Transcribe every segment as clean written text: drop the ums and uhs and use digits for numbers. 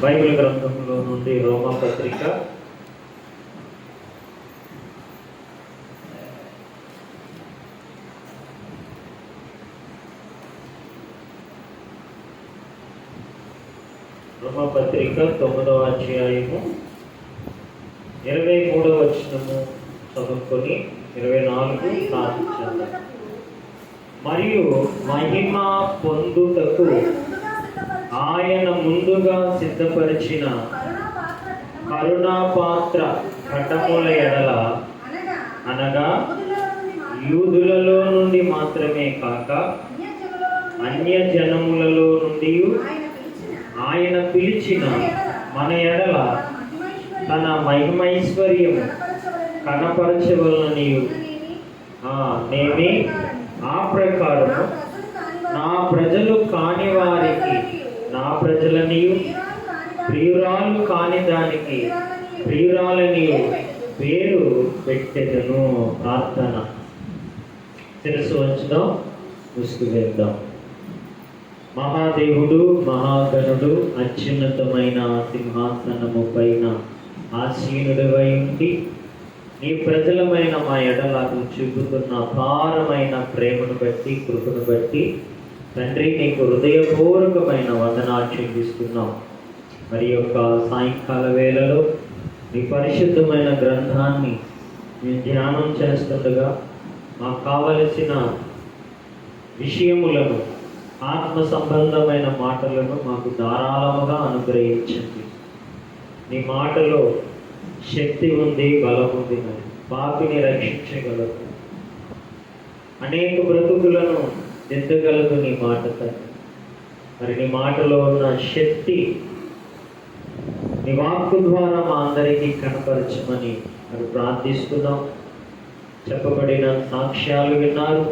Bible గ్రంథంలో నుండి రోమా పత్రిక రోమా పత్రిక 9వ అధ్యాయము 23వ వచనము చదువుకొని 24 సాధించాలి. మరియు మహిమ పొందుటకు ఆయన ముందుగా సిద్ధపరిచిన కరుణాపాత్ర ఘటముల ఎడల అనగా యూదులలో నుండి మాత్రమే కాక అన్య జనములలో నుండి ఆయన పిలిచిన మన ఎడల తన మహిమైశ్వర్యము కనపరచవలననియు నేమి ఆ ప్రకారము నా ప్రజలు కాని వారికి నా ప్రజలనియు ప్రియురాలు కాని దానికి ప్రియురాలనియు పేరు పెట్టెదను. ప్రార్థన. శిరస్సు వంచుదాం, ముసుగు వేద్దాం. మహాదేవుడు, మహాగణుడు, అత్యున్నతమైన సింహాసనము పైన ఆసీనుడివై ఉండి నీ ప్రజలమైన మా ఎడలకు చూపుతున్న అపారమైన ప్రేమను బట్టి, కృపను బట్టి తండ్రి నీకు హృదయపూర్వకమైన వందనాలు చెల్లిస్తున్నాం. మరి యొక్క సాయంకాల వేళలో నీ పరిశుద్ధమైన గ్రంథాన్ని మేము ధ్యానం చేస్తుండగా మాకు కావలసిన విషయములను, ఆత్మ సంబంధమైన మాటలను మాకు ధారాళముగా అనుగ్రహించండి. నీ మాటలో శక్తి ఉంది, బలం ఉంది. పాపిని రక్షించగలదు, అనేక బ్రతుకులను దిద్దగలదు నీ మాట తండ్రి. మరి నీ మాటలో ఉన్న శక్తి నీ వాక్కు ద్వారా మా అందరికీ కనపరచమని మరి ప్రార్థిస్తున్నాం. చెప్పబడిన సాక్ష్యాలు విన్నారు,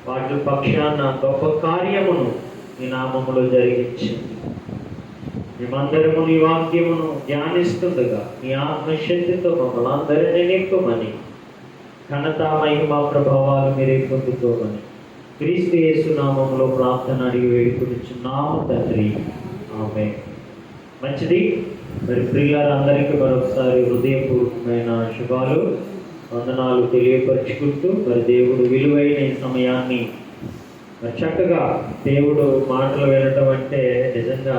వాటి పక్షాన గొప్ప కార్యమును నీ నామములో జరిగించింది. మేమందరము నీ వాక్యమును ధ్యానిస్తుండగా నీ ఆత్మశక్తితో మమ్మల్ని అందరినీ నింపమని, ఘనత మహిమ ప్రభావాలు మీరే పొందుకోమని క్రీస్తు యేసు నామములో ప్రార్థన అడిగి వేడుకొనుచున్నాము తండ్రి, ఆమేన్. మంచిది. మరి ప్రియులారందరికీ మరొకసారి హృదయపూర్వకమైన శుభాలు, వందనాలు తెలియపరుచుకుంటూ మరి దేవుడు విలువైన ఈ సమయాన్ని మరి చక్కగా దేవుడు మాటలు వినటం అంటే నిజంగా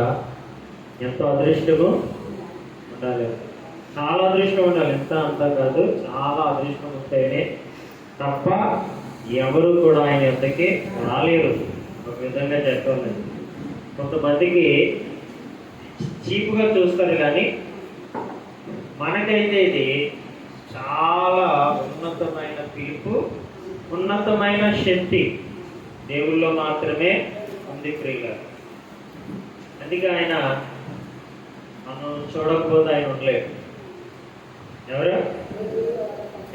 ఎంతో అదృష్టము ఉండాలి, చాలా అదృష్టం ఉండాలి. ఎంత అంతా కాదు, చాలా అదృష్టం ఉంటేనే తప్ప ఎవరు కూడా ఆయన ఎంతకి రాలేరు. ఒక విధంగా చెప్పాలి, కొంతమందికి చీపుగా చూస్తారు, కానీ మనకైతే ఇది చాలా ఉన్నతమైన పిలుపు, ఉన్నతమైన శక్తి దేవుల్లో మాత్రమే ఉంది ప్రియులారా. అందుకే ఆయన మనం చూడకపోతే ఆయన ఉండలేడు. ఎవరు?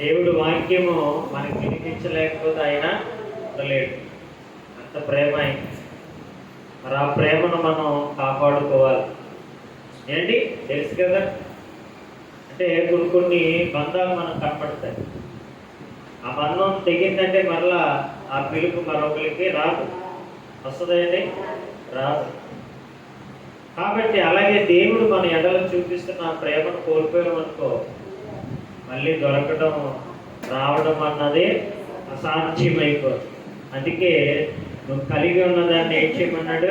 దేవుడు వాక్యము మనకి వినిపించలేకపోతే ఆయన ఉండలేడు. అంత ప్రేమ ఆయన. మరి ఆ ప్రేమను మనం కాపాడుకోవాలి. ఏంటి తెలుసు కదా, అంటే కొన్ని బంధాలు మనకు కనపడతాయి. ఆ బంధం తెగిందంటే మరలా ఆ పిలుపు మరొకరికి రాదు. వస్తుందండి? రాదు. కాబట్టి అలాగే దేవుడు మన ఎడల చూపిస్తున్న ప్రేమను కోల్పోయామనుకో, మళ్ళీ దొరకడం, రావడం అన్నది అసాధ్యమైపోతుంది. అందుకే నువ్వు కలిగి ఉన్నదాన్ని ఏం చేయమన్నాడు?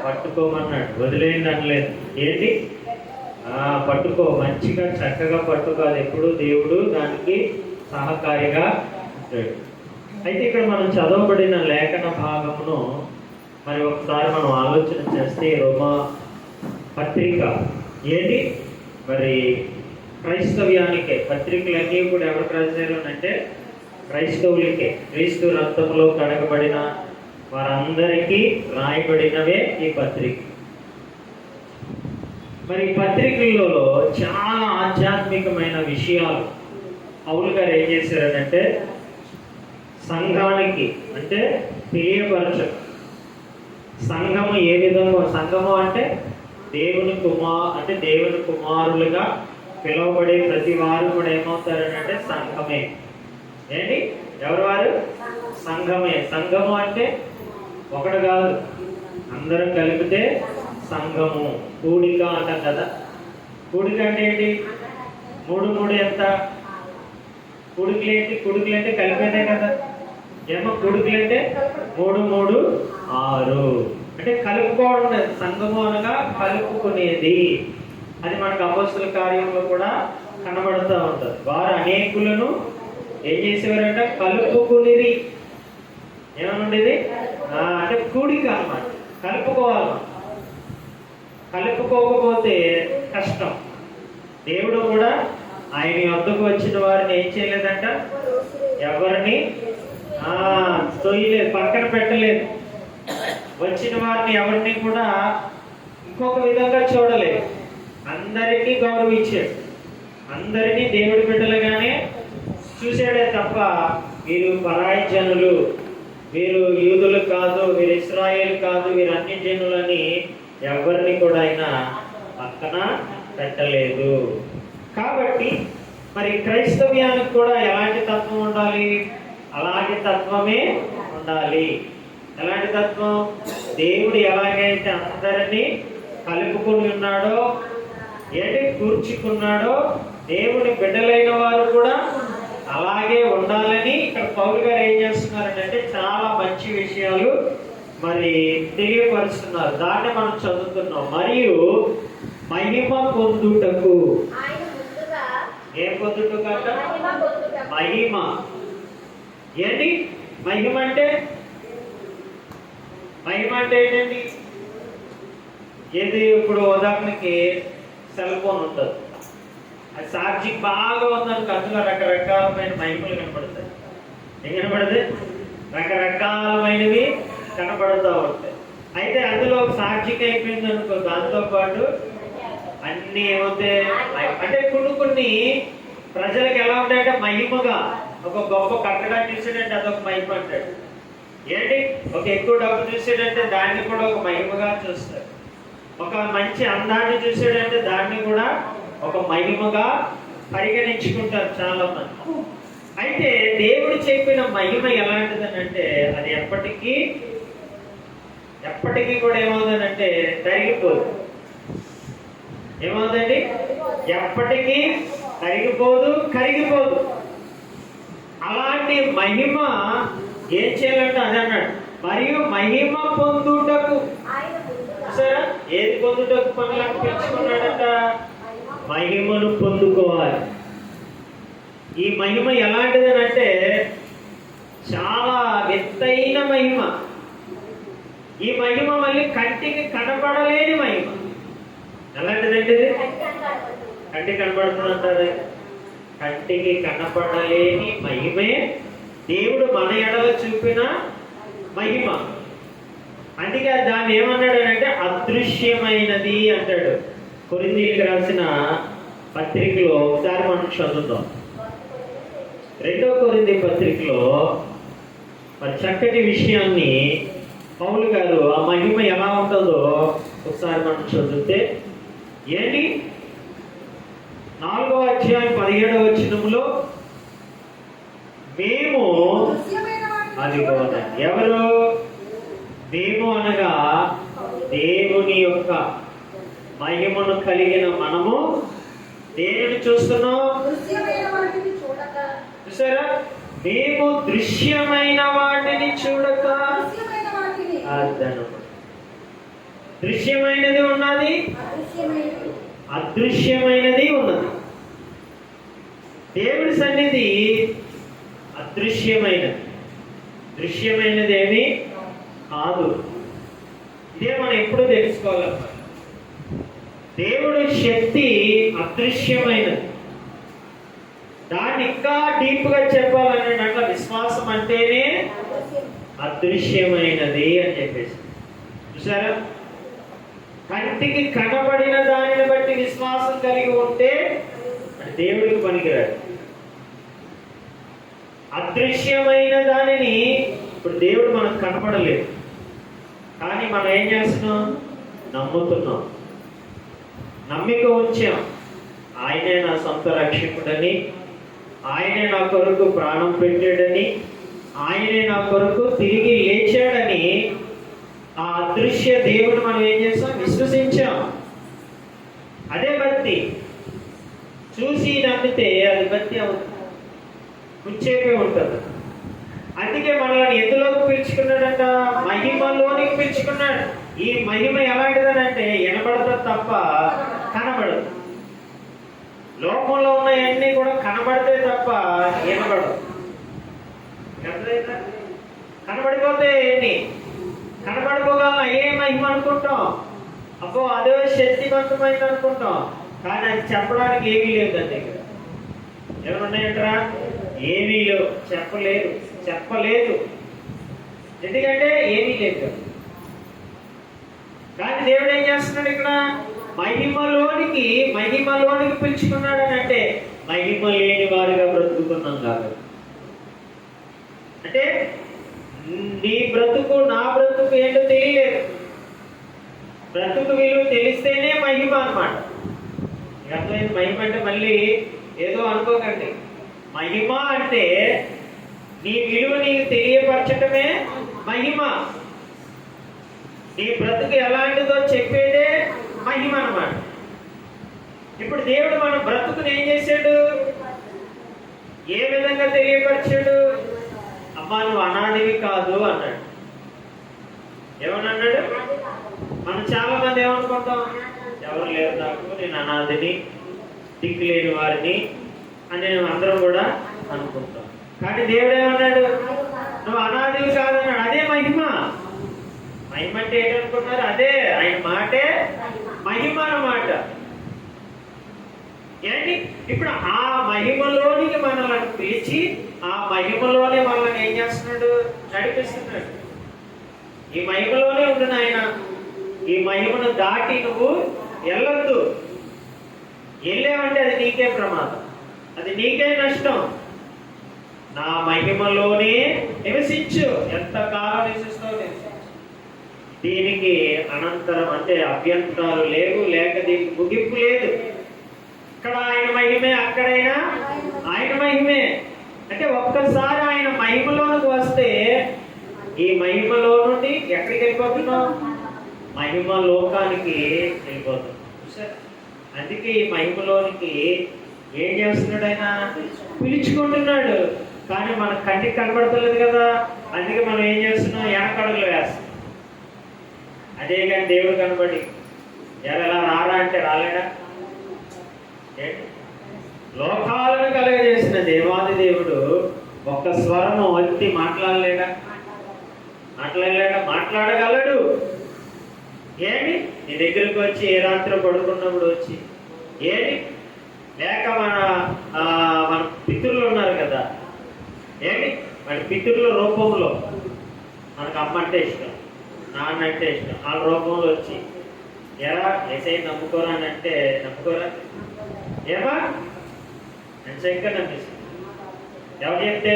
పట్టుకోమన్నాడు. వదిలేయండి అనలేదు. ఏంటి? పట్టుకో, మంచిగా చక్కగా పట్టుకో. అది ఎప్పుడు దేవుడు దానికి సహకారిగా ఉంటాడు. అయితే ఇక్కడ మనం చదవబడిన లేఖన భాగమును మరి ఒకసారి మనం ఆలోచన చేస్తే, రోమా పత్రిక ఏంటి? మరి క్రైస్తవ్యానికే. పత్రికలన్నీ కూడా ఎవరికి రాశారు అంటే క్రైస్తవులకే. క్రీస్తు రక్తంలో కడగబడిన వారందరికీ రాయబడినవే ఈ పత్రిక. మరి ఈ పత్రికలలో చాలా ఆధ్యాత్మికమైన విషయాలు పౌలు గారు ఏం చేశారనంటే సంఘానికి అంటే తెలియపరచ. సంఘము ఏ విధంగా, సంఘము అంటే దేవుని కుమారులుగా పిలువబడే ప్రతి వారు కూడా ఏమవుతారనంటే సంఘమే. ఏంటి? ఎవరు వారు? సంఘమే. సంఘము అంటే ఒకటి కాదు, అందరం కలిపితే సంఘము. కూడిక అంటాం కదా. కూడిక అంటే ఏంటి? మూడు మూడు ఎంత? కూడికలేంటి? కూడికలంటే కలిపేదే కదా. ఏమో కూడికలంటే 3 3 6 అంటే కలుపుకోవడం. సంఘము అనగా కలుపుకునేది. అది మనకు అపొస్తలుల కార్యంలో కూడా కనబడుతూ ఉంటుంది. వారు అనేకులను ఏం చేసేవారంటే కలుపుకునిరి. ఏమనుండేది? అంటే కూడిక అన్నమాట. కలుపుకోవాలి. కలుపుకోకపోతే కష్టం. దేవుడు కూడా ఆయన వద్దకు వచ్చిన వారిని ఏం చేయలేదంట? ఎవరిని తొయ్యలేదు, పక్కన పెట్టలేదు. వచ్చిన వారిని ఎవరిని కూడా ఇంకొక విధంగా చూడలేదు. అందరినీ గౌరవించాడు. అందరినీ దేవుడి బిడ్డలుగానే చూశాడే తప్ప వీరు పరాయి జనులు, వీరు యూదులు కాదు, వీరు ఇశ్రాయేలు కాదు, వీరు అన్ని జనులని ఎవరిని కూడా ఆయన పక్కన పెట్టలేదు. కాబట్టి మరి క్రైస్తవ్యానికి కూడా ఎలాంటి తత్వం ఉండాలి? అలాంటి తత్వమే ఉండాలి. ఎలాంటి తత్వం? దేవుడు ఎలాగైతే అందరినీ కలుపుకొని ఉన్నాడో, ఏంటి కూర్చుకున్నాడో, దేవుని బిడ్డలైన వారు కూడా అలాగే ఉండాలని ఇక్కడ పౌలు గారు ఏం చేస్తున్నారంటే చాలా మంచి విషయాలు మరి తెలియపరుస్తున్నారు. దాన్ని మనం చదువుతున్నాం. మరియు మహిమ పొందుటకు, ఏం పొందుటకు అంట? మహిమ. ఏంటి మహిమ అంటే? మహిమ అంటే ఏంటండి? ఏది? ఇప్పుడు ఉదాహరణకి సెల్ ఫోన్ ఉంటుంది. అది ఛార్జింగ్ బాగా ఉందనుకో, అందులో రకరకాలమైన మహిమలు కనపడతాయి. ఏం కనపడదు? రకరకాలమైనవి కనపడుతూ ఉంటాయి. అయితే అందులో ఛార్జింగ్ అయిపోయింది అనుకో, దాంతో పాటు అన్ని ఏమవుతాయి అంటే కొన్ని ప్రజలకు ఎలా ఉంటాయంటే మహిమగా. ఒక గొప్ప కట్టడాన్ని చూసాడంటే అదొక మహిమ అంటాడు. ఏంటి? ఒక ఎక్కువ డబ్బు చూసాడంటే దాన్ని కూడా ఒక మహిమగా చూస్తాడు. ఒక మంచి అందాన్ని చూసాడంటే దాన్ని కూడా ఒక మహిమగా పరిగణించుకుంటారు చాలా మంది. అయితే దేవుడు చెప్పిన మహిమ ఎలాంటిదనంటే అది ఎప్పటికీ కూడా ఏమవుతుందంటే తరిగిపోదు. ఏమవుతుందండి? ఎప్పటికీ తరిగిపోదు, కరిగిపోదు. అలాంటి మహిమ ఏం చేయాలంటే అది అన్నాడు. మరియు మహిమ పొందుటకు. సరే, ఏది పొందుటకు పనులకు పెంచుకున్నాడట? మహిమను పొందుకోవాలి. ఈ మహిమ ఎలాంటిదనంటే చాలా ఎత్తైన మహిమ. ఈ మహిమ మళ్ళీ కంటికి కనపడలేని మహిమ. ఎలాంటిదండి? కంటికి కనపడుతుందంటారు. కంటికి కనపడలేని మహిమే దేవుడు మన ఎడల చూపిన మహిమ. అందుకే దాన్ని ఏమన్నాడు అంటే అదృశ్యమైనది అంటాడు. కొరింథీయులకు రాసిన పత్రికలో ఒకసారి మనం చదువుతాం. 2వ కొరింథీ పత్రికలో మరి చక్కటి విషయాన్ని పౌలు గారు ఆ మహిమ ఎలా ఉంటుందో ఒకసారి మనం చదివితే ఏంటి? 4వ అధ్యాయం 17వ వచనంలో మేము, అది ఎవరు? మేము అనగా దేవుని యొక్క మహిమను కలిగిన మనము దేనిని చూస్తున్నాం? చూసారా? మేము దృశ్యమైన వాటిని చూడక. దృశ్యమైనది ఉన్నది, అదృశ్యమైనది ఉన్నది. దేవుడి సన్నిధి అదృశ్యమైనది, దృశ్యమైనది ఏమి కాదు. ఇదే మనం ఎప్పుడు తెలుసుకోవాలన్నమాట. దేవుడి శక్తి అదృశ్యమైనది. దాన్ని ఇంకా డీప్ గా చెప్పాలని అట్లా విశ్వాసం అంటేనే అదృశ్యమైనది అని చెప్పేసి. చూసారా? కంటికి కనబడిన దానిని బట్టి విశ్వాసం కలిగి ఉంటే దేవుడికి పనికిరాడు. అదృశ్యమైన దానిని ఇప్పుడు దేవుడు మనకు కనపడలేదు, కానీ మనం ఏం చేస్తున్నాం? నమ్ముతున్నాం, నమ్మిక ఉంచాం. ఆయనే నా సొంత రక్షకుడని, ఆయనే నా కొరకు ప్రాణం పెట్టాడని, ఆయనే నా కొరకు తిరిగి లేచాడని ఆ అదృశ్య దేవుడు మనం ఏం చేస్తాం? విశ్వసించాం. అదే భక్తి. చూసి నమ్మితే అది భక్తి అవుతుంది, కూర్చేపే ఉంటుంది. అందుకే మనల్ని ఎందులోకి పిలుచుకున్నాడంట? మహిమలోనికి పిలుచుకున్నాడు. ఈ మహిమ ఎలాంటిదనంటే వినబడదు తప్ప కనబడదు. లోకంలో ఉన్నవన్నీ కూడా కనబడితే తప్ప వినబడదు. కనబడిపోతే ఏంటి? కనబడిపోగలన ఏ మహిమ అనుకుంటాం, అబ్బో అదే శక్తివంతమైంది అనుకుంటాం. కానీ అది చెప్పడానికి ఏమీ లేదు. దాని దగ్గర ఏమన్నాయంటారా? ఏమీ లేవు, చెప్పలేదు. ఎందుకంటే ఏమీ లేదు. కానీ దేవుడు ఏం చేస్తున్నాడు ఇక్కడ? మహిమలోనికి పిలుచుకున్నాడు అని అంటే మహిమ లేని వారిగా బ్రతుకుతున్నాం కాబట్టి. అంటే నీ బ్రతుకు నా బ్రతుకు ఏంటో తెలియలేదు. బ్రతుకు విలువ తెలిస్తేనే మహిమ అన్నమాట. అర్థమైంది? మహిమ అంటే మళ్ళీ ఏదో అనుకోకండి. మహిమ అంటే నీ విలువ నీకు తెలియపరచటమే మహిమ. నీ బ్రతుకు ఎలాంటిదో చెప్పేదే మహిమ అన్నమాట. ఇప్పుడు దేవుడు మన బ్రతుకుని ఏం చేశాడు? ఏ విధంగా తెలియపరిచాడు? అమ్మా నువ్వు అనాదివి కాదు అన్నాడు. ఏమన్నాడు? మనం చాలా మంది ఏమనుకుంటాం? ఎవరు లేరు నాకు, నేను అనాథిని, దిక్కు లేని వారిని అని అందరం కూడా అనుకుంటాం. కానీ దేవుడు ఏమన్నాడు? నువ్వు అనాథివి కాదన్నాడు. అదే మహిమ. మహిమ అంటే ఏంటనుకుంటున్నారు? అదే ఆయన మాటే మహిమ అన్నమాట. ఏంటి? ఇప్పుడు ఆ మహిమలోనికి మనల్ని పిలిచి ఆ మహిమలోనే మనల్ని ఏం చేస్తున్నాడు? నడిపిస్తున్నాడు. ఈ మహిమలోనే ఉండు నాయన, ఈ మహిమను దాటి నువ్వు వెళ్ళొద్దు. వెళ్ళావంటే అది నీకే ప్రమాదం, అది నీకే నష్టం. నా మహిమలోనే నివసించు. ఎంతకాలం నివసిస్తావు నివసించు. దీనికి అనంతరం అంటే అభ్యంతరాలు లేవు, లేక దీనికి ముగింపు లేదు. ఇక్కడ ఆయన మహిమే, అక్కడైనా ఆయన మహిమే. అంటే ఒక్కసారి ఆయన మహిమలోనికి వస్తే ఈ మహిమలో నుండి ఎక్కడికి వెళ్ళిపోతున్నాం? మహిమ లోకానికి వెళ్ళిపోతున్నాం. చూసారా? అందుకే ఈ మహిమలోనికి ఏం చేస్తున్నాడు? ఆయన పిలుచుకుంటున్నాడు. కానీ మన కంటికి కనబడతలేదు కదా. అందుకే మనం ఏం చేస్తున్నాం? వెనకడుగులు వేస్తాం. అదే కానీ దేవుడు కనబడి ఎలా రారా అంటే రాలేడా? లోకాలను కలగజేసిన దేవాది దేవుడు ఒక్క స్వరము వచ్చి మాట్లాడలేడా? మాట్లాడగలడు. ఏమి? నీ దగ్గరకు వచ్చి ఏ రాత్రి పడుకున్నప్పుడు వచ్చి ఏమి? లేక మన పితృలు ఉన్నారు కదా, ఏమి? మన పితృల రూపంలో మనకు అమ్మ అంటే ఇష్టం, నాన్న అంటే ఇష్టం, వాళ్ళ రూపంలో వచ్చి ఎలా ఏసై నమ్ముకోరా అని అంటే నమ్ముకోరా? ఏమా ఇంకా నమ్మిస్తాం. ఎవరు చెప్తే?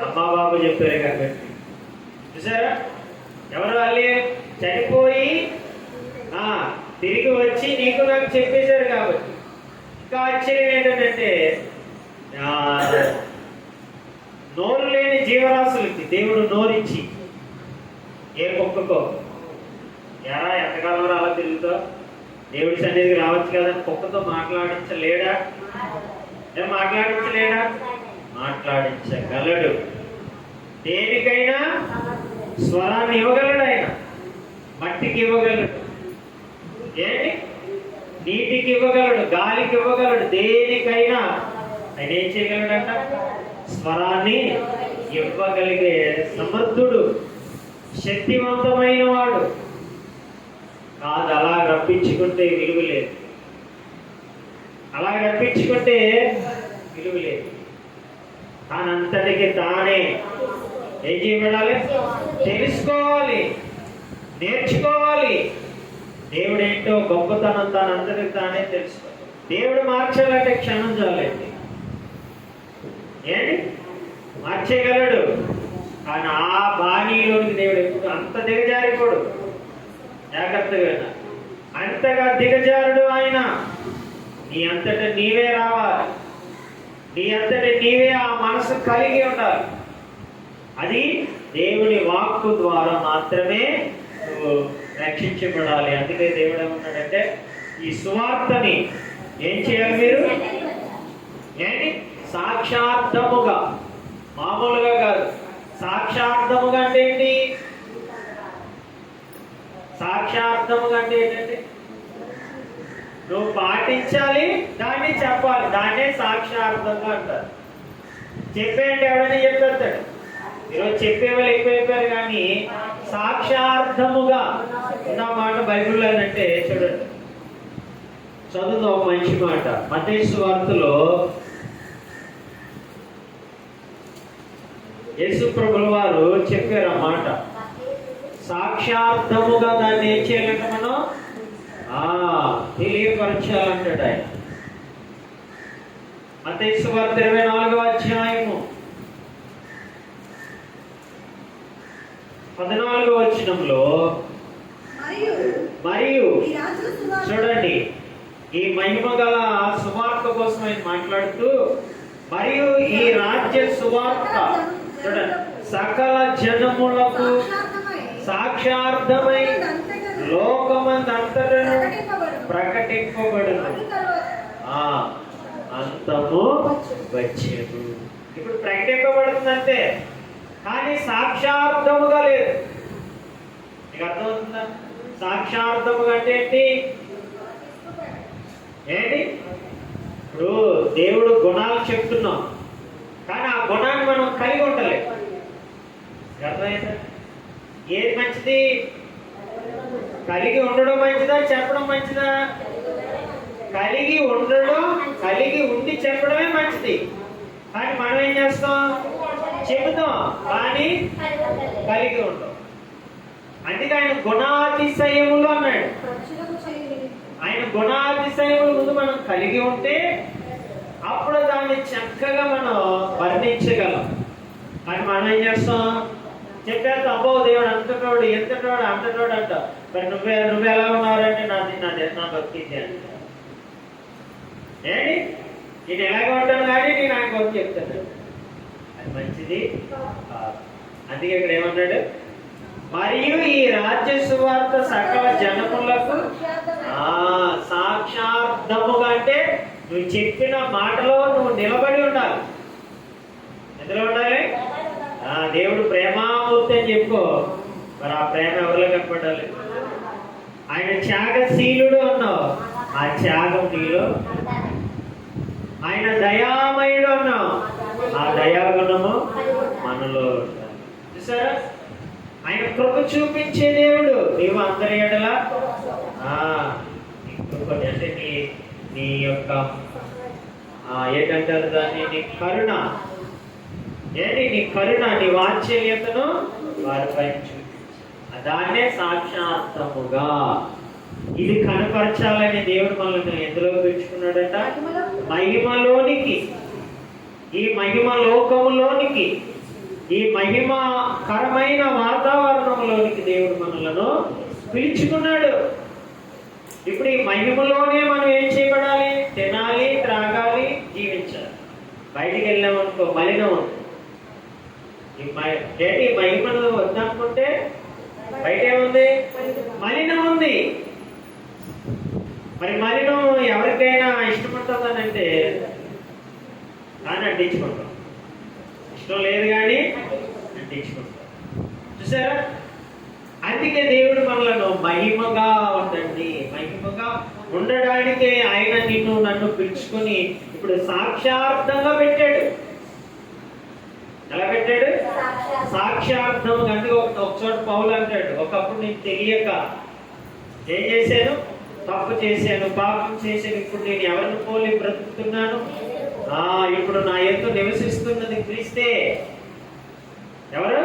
అమ్మా బాబు చెప్పారు కాబట్టి. చూసారా? ఎవరు? వాళ్ళే చనిపోయి తిరిగి వచ్చి నీకు నాకు చెప్పేశారు కాబట్టి. ఇంకా ఆశ్చర్యం ఏంటంటే నోరు లేని జీవరాశులకి దేవుడు నోరిచ్చి, ఏ కుక్కకో ఎలా ఎంతకాలం అలా తిరుగుతావు, దేవుడి సన్నిధికి రావచ్చు కదా, కుక్కతో మాట్లాడించలేడా? మాట్లాడించగలడు. దేనికైనా స్వరాన్ని ఇవ్వగలడు ఆయన. మట్టికి ఇవ్వగలడు, ఏంటి? నీటికి ఇవ్వగలడు, గాలికి ఇవ్వగలడు. దేనికైనా ఆయన ఏం చేయగలడంట? స్వరాన్ని ఇవ్వగలిగే సమర్థుడు, శక్తివంతమైన వాడు కాదు. అలా రప్పించుకుంటే విలువ లేదు. తానంతటికి తానే ఏం చేయబడాలి? తెలుసుకోవాలి, నేర్చుకోవాలి. దేవుడేంటో గొప్పతనం తానంతటికి తానే తెలుసుకోవాలి. దేవుడు మార్చాలంటే క్షణం చాలండి. ఏంటి? మార్చేయగలడు. కానీ ఆ బాణీలోనికి దేవుడు ఎప్పుడు అంత దిగజారిపోడు. జాగ్రత్తగా అంతగా దిగజారుడు ఆయన. నీ అంతట నీవే రావాలి, నీ అంతట నీవే ఆ మనసు కలిగి ఉండాలి. అది దేవుని వాక్కు ద్వారా మాత్రమే నువ్వు రక్షించబడాలి. అందుకే దేవుడు ఏమన్నాడంటే ఈ సువార్తని ఏం చేయాలి మీరు? ఏంటి? సాక్షార్థముగా, మామూలుగా కాదు. సాక్షార్థముగా అంటే ఏంటి? సాక్షార్థముగా అంటే ఏంటంటే నువ్వు పాటించాలి, దాన్ని చెప్పాలి. దాన్నే సాక్షార్థంగా అంటారు. చెప్పేయండి, ఎవడైనా చెప్పేస్తాడు. ఈరోజు చెప్పేవాళ్ళు ఎక్కువైపోయారు, కానీ సాక్షార్థముగా ఉన్న మాట బైబిల్లో ఏంటంటే చూడండి, చదువుతో ఒక మంచి మాట. మత్తయి సువార్తలో యేసు ప్రభుల వారు చెప్పారు ఆ మాట. సాక్షార్థముగా దాన్ని ఏం చేయాలంట? మనం తెలియపరచాలంటాడు ఆయన. మత్తయి సువార్త 24వ అధ్యాయము 14వ వచనంలో మరియు చూడండి, ఈ మహిమ గల సువార్త కోసం ఆయన మాట్లాడుతూ, మరియు ఈ రాజ్య సువార్త చూడండి సకల జనములకు సాక్షార్థమై లోకమంతటను ప్రకటింపబడును, అంతము వచ్చేదు. ఇప్పుడు ప్రకటింపబడుతుందంటే, కానీ సాక్షార్థముగా లేదు. మీకు అర్థమవుతుందా? సాక్షార్థముగా అంటే ఏంటి? ఇప్పుడు దేవుడు గుణాలు చెప్తున్నాం, కానీ ఆ గుణాన్ని మనం కలిగి ఉండలేదు. అర్థమైందా? ఏది మంచిది? కలిగి ఉండడం మంచిదా, చెప్పడం మంచిదా? కలిగి ఉండడం, కలిగి ఉండి చెప్పడమే మంచిది. కానీ మనం ఏం చేస్తాం? చెబుతాం, కానీ కలిగి ఉండడం. అందుకే ఆయన గుణాతిశయములు అన్నాడు. ఆయన గుణాతిశయములు ముందు మనం కలిగి ఉంటే అప్పుడు దాన్ని చక్కగా మనం వర్ణించగలం. కానీ మనం ఏం చేస్తాం? చెప్పేస్తాం, అబ్బో దేవుడు అంతటోడు, ఎంతటోడు, అంతటోడు అంట. మరి నువ్వు ఎలా ఉన్నారంటే నా భక్తి అంట. ఏంటి? నేను ఎలాగ ఉంటాను, కానీ నేను ఆయన గొప్ప చెప్తాను. అది మంచిది. అందుకే ఇక్కడ ఏమన్నాడు? మరియు ఈ రాజ్య సువార్త సకల జనములకు సాక్షార్థముగా అంటే నువ్వు చెప్పిన మాటలో నువ్వు నిలబడి ఉండాలి. ఎందులో ఉండాలి? దేవుడు ప్రేమామూర్తి అని చెప్పుకో. మరి ఆ ప్రేమ ఎవరిలో కనపడాలి? ఆయన త్యాగశీలుడు అన్నావు, ఆ త్యాగం నీలో. ఆయన దయామయుడు అన్నావు, ఆ దయాగుణము మనలో ఉండాలి. చూసారా? ఆయన కృప చూపించే దేవుడు. నీవు అందరి ఎడల ఇంకొకటి అంటే నీ యొక్క ఏంటంటారు దాన్ని, నీ కరుణ. నీ కరుణ, నీ వాత్సల్యతను వారిపై చూపించు. దాన్నే సాక్షాత్తముగా. ఇది కనపరచాలని దేవుడు మనల్ని ఎందులో పిలుచుకున్నాడట? మహిమలోనికి, ఈ మహిమ లోకములోనికి, ఈ మహిమకరమైన వాతావరణంలోనికి దేవుడు మనలను పిలుచుకున్నాడు. ఇప్పుడు ఈ మహిమలోనే మనం ఏం చేయబడాలి? తినాలి, త్రాగాలి, జీవించాలి. బయటికి వెళ్ళామనుకో మలినం ఉంది. ఈ మహిమను వద్దనుకుంటే బయట ఏముంది? మలినం ఉంది. మరి మలినం ఎవరికైనా ఇష్టపడుతుందనంటే దాన్ని అంటించుకుంటాం. ఇష్టం లేదు కానీ అంటించుకుంటాం. చూసారా? అందుకే దేవుడు మనలను మహిమగా ఉండండి, మహిమగా ఉండడానికే ఆయన నన్ను పిలుచుకొని ఇప్పుడు సాక్షార్థంగా పెట్టాడు. ఎలా పెట్టాడు? సాక్షార్థం. అందుకే ఒక చోట పౌలు అంటాడు, ఒకప్పుడు నేను తెలియక ఏం చేశాను? తప్పు చేశాను, పాపం చేశాను. ఇప్పుడు నేను ఎవరిని పోలి బ్రతుకుతున్నాను? ఇప్పుడు నా యందు నివసిస్తున్నది క్రీస్తే. ఎవరు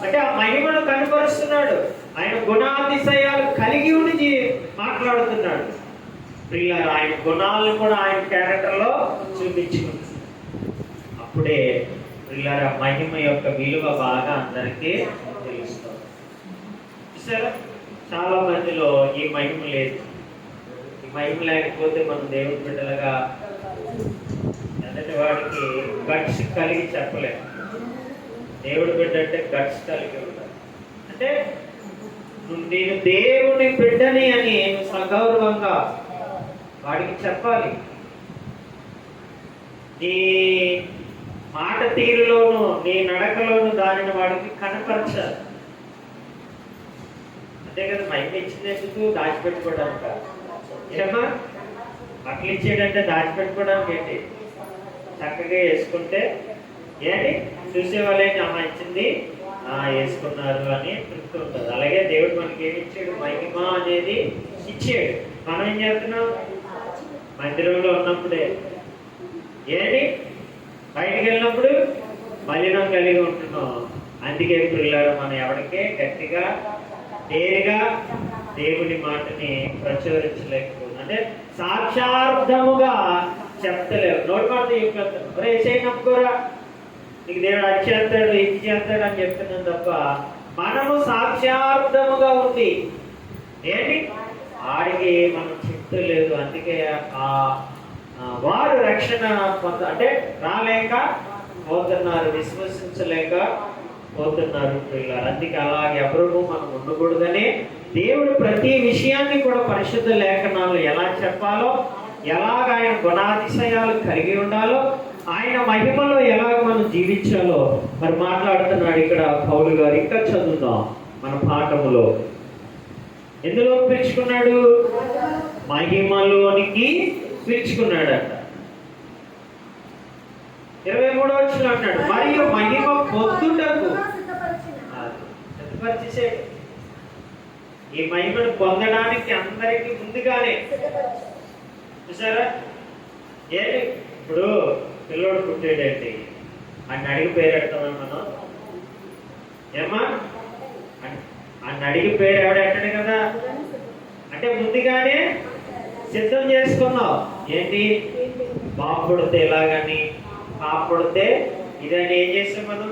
అంటే ఆ మహిమను కనపరుస్తున్నాడు. ఆయన గుణాతిశయాలు కలిగి ఉండి మాట్లాడుతున్నాడు. ప్రియులారా, ఆయన గుణాలను కూడా ఆయన క్యారెక్టర్లో చూపించుకుంది. అప్పుడే ప్రియులారా మహిమ యొక్క విలువ బాగా అందరికీ తెలుస్తుంది. చూసారా? చాలా మందిలో ఈ మహిమ లేదు. ఈ మహిమ లేకపోతే మనం దేవుడి బిడ్డలుగా ఎన్నటి వాడికి గట్స్ కలిగి చెప్పలేము. దేవుడి బిడ్డ అంటే గట్స్ కలిగి ఉండాలి. అంటే నేను దేవుని బిడ్డని అని సగౌరవంగా వాడికి చెప్పాలి. నీ మాట తీరులోను నీ నడకలోను దానిని వాడికి కనపరచాలి. అంతే కదా, మైకి ఇచ్చినందుకు దాచిపెట్టుకోవడానికి ఏమా బట్టలు ఇచ్చేటంటే దాచిపెట్టుకోవడానికి ఏంటి, చక్కగా వేసుకుంటే ఏంటి చూసే వాళ్ళేంటి అమ్మ ఇచ్చింది వేసుకున్నారు అని తృప్తి ఉంటుంది. అలాగే దేవుడు మనకి ఏమి ఇచ్చాడు, మహిమ అనేది ఇచ్చాడు. మనం ఏం చేస్తున్నాం, మందిరంలో ఉన్నప్పుడే ఏంటి బయటికి వెళ్ళినప్పుడు మలినం కలిగి ఉంటున్నాం. అందుకే పిల్లలు మనం ఎవరికే గట్టిగా నేరుగా దేవుని మాటని ప్రచురించలేకపోతుంది. అంటే సాక్షార్థముగా చెప్తలేవు, నోటి మాట చెప్పేస్తాను, ఏసై నమ్ముకోరా నీకు దేవుడు అది చేస్తాడు ఇది చేస్తాడు అని చెప్తున్నాం తప్ప మనము సాక్షార్థముగా ఉంది ఏంటి ఆడికి మనం చెప్తలేదు. అందుకే వారు రక్షణ అంటే రాలేక పోతున్నారు, విశ్వసించలేక పోతున్నారు పిల్లలు. అందుకే అలాగే ఎవరు మనం ఉండకూడదని దేవుడు ప్రతి విషయాన్ని కూడా పరిశుద్ధ లేఖనాలు ఎలా చెప్పాలో, ఎలాగ ఆయన గుణాతిశయాలు కలిగి ఉండాలో, ఆయన మహిమలో ఎలాగ మనం జీవించాలో మరి మాట్లాడుతున్నాడు ఇక్కడ పౌలు గారు. ఇంకా చదువుదాం మన పాఠములో. ఎందులో పిలుచుకున్నాడు, మహిమలోనికి పిలుచుకున్నాడట. 23వ వచనం అన్నాడు, మరియు మహిమ పొందుటకు సిద్ధపరిచేసాడు. ఈ మహిమను పొందడానికి అందరికి ముందుగానే చూసారా. ఏంటి ఇప్పుడు పిల్లోడు పుట్టాడండి అని అడిగి పేరు పెడతామని మనం ఏమా అని అడిగి పేరు ఎవడెట్టాడు కదా, అంటే ముందుగానే సిద్ధం చేసుకున్నావు. ఏంటి బాబు పుడితే ఎలాగని, పాప పుడితే ఇదని ఏం చేస్తాం మనం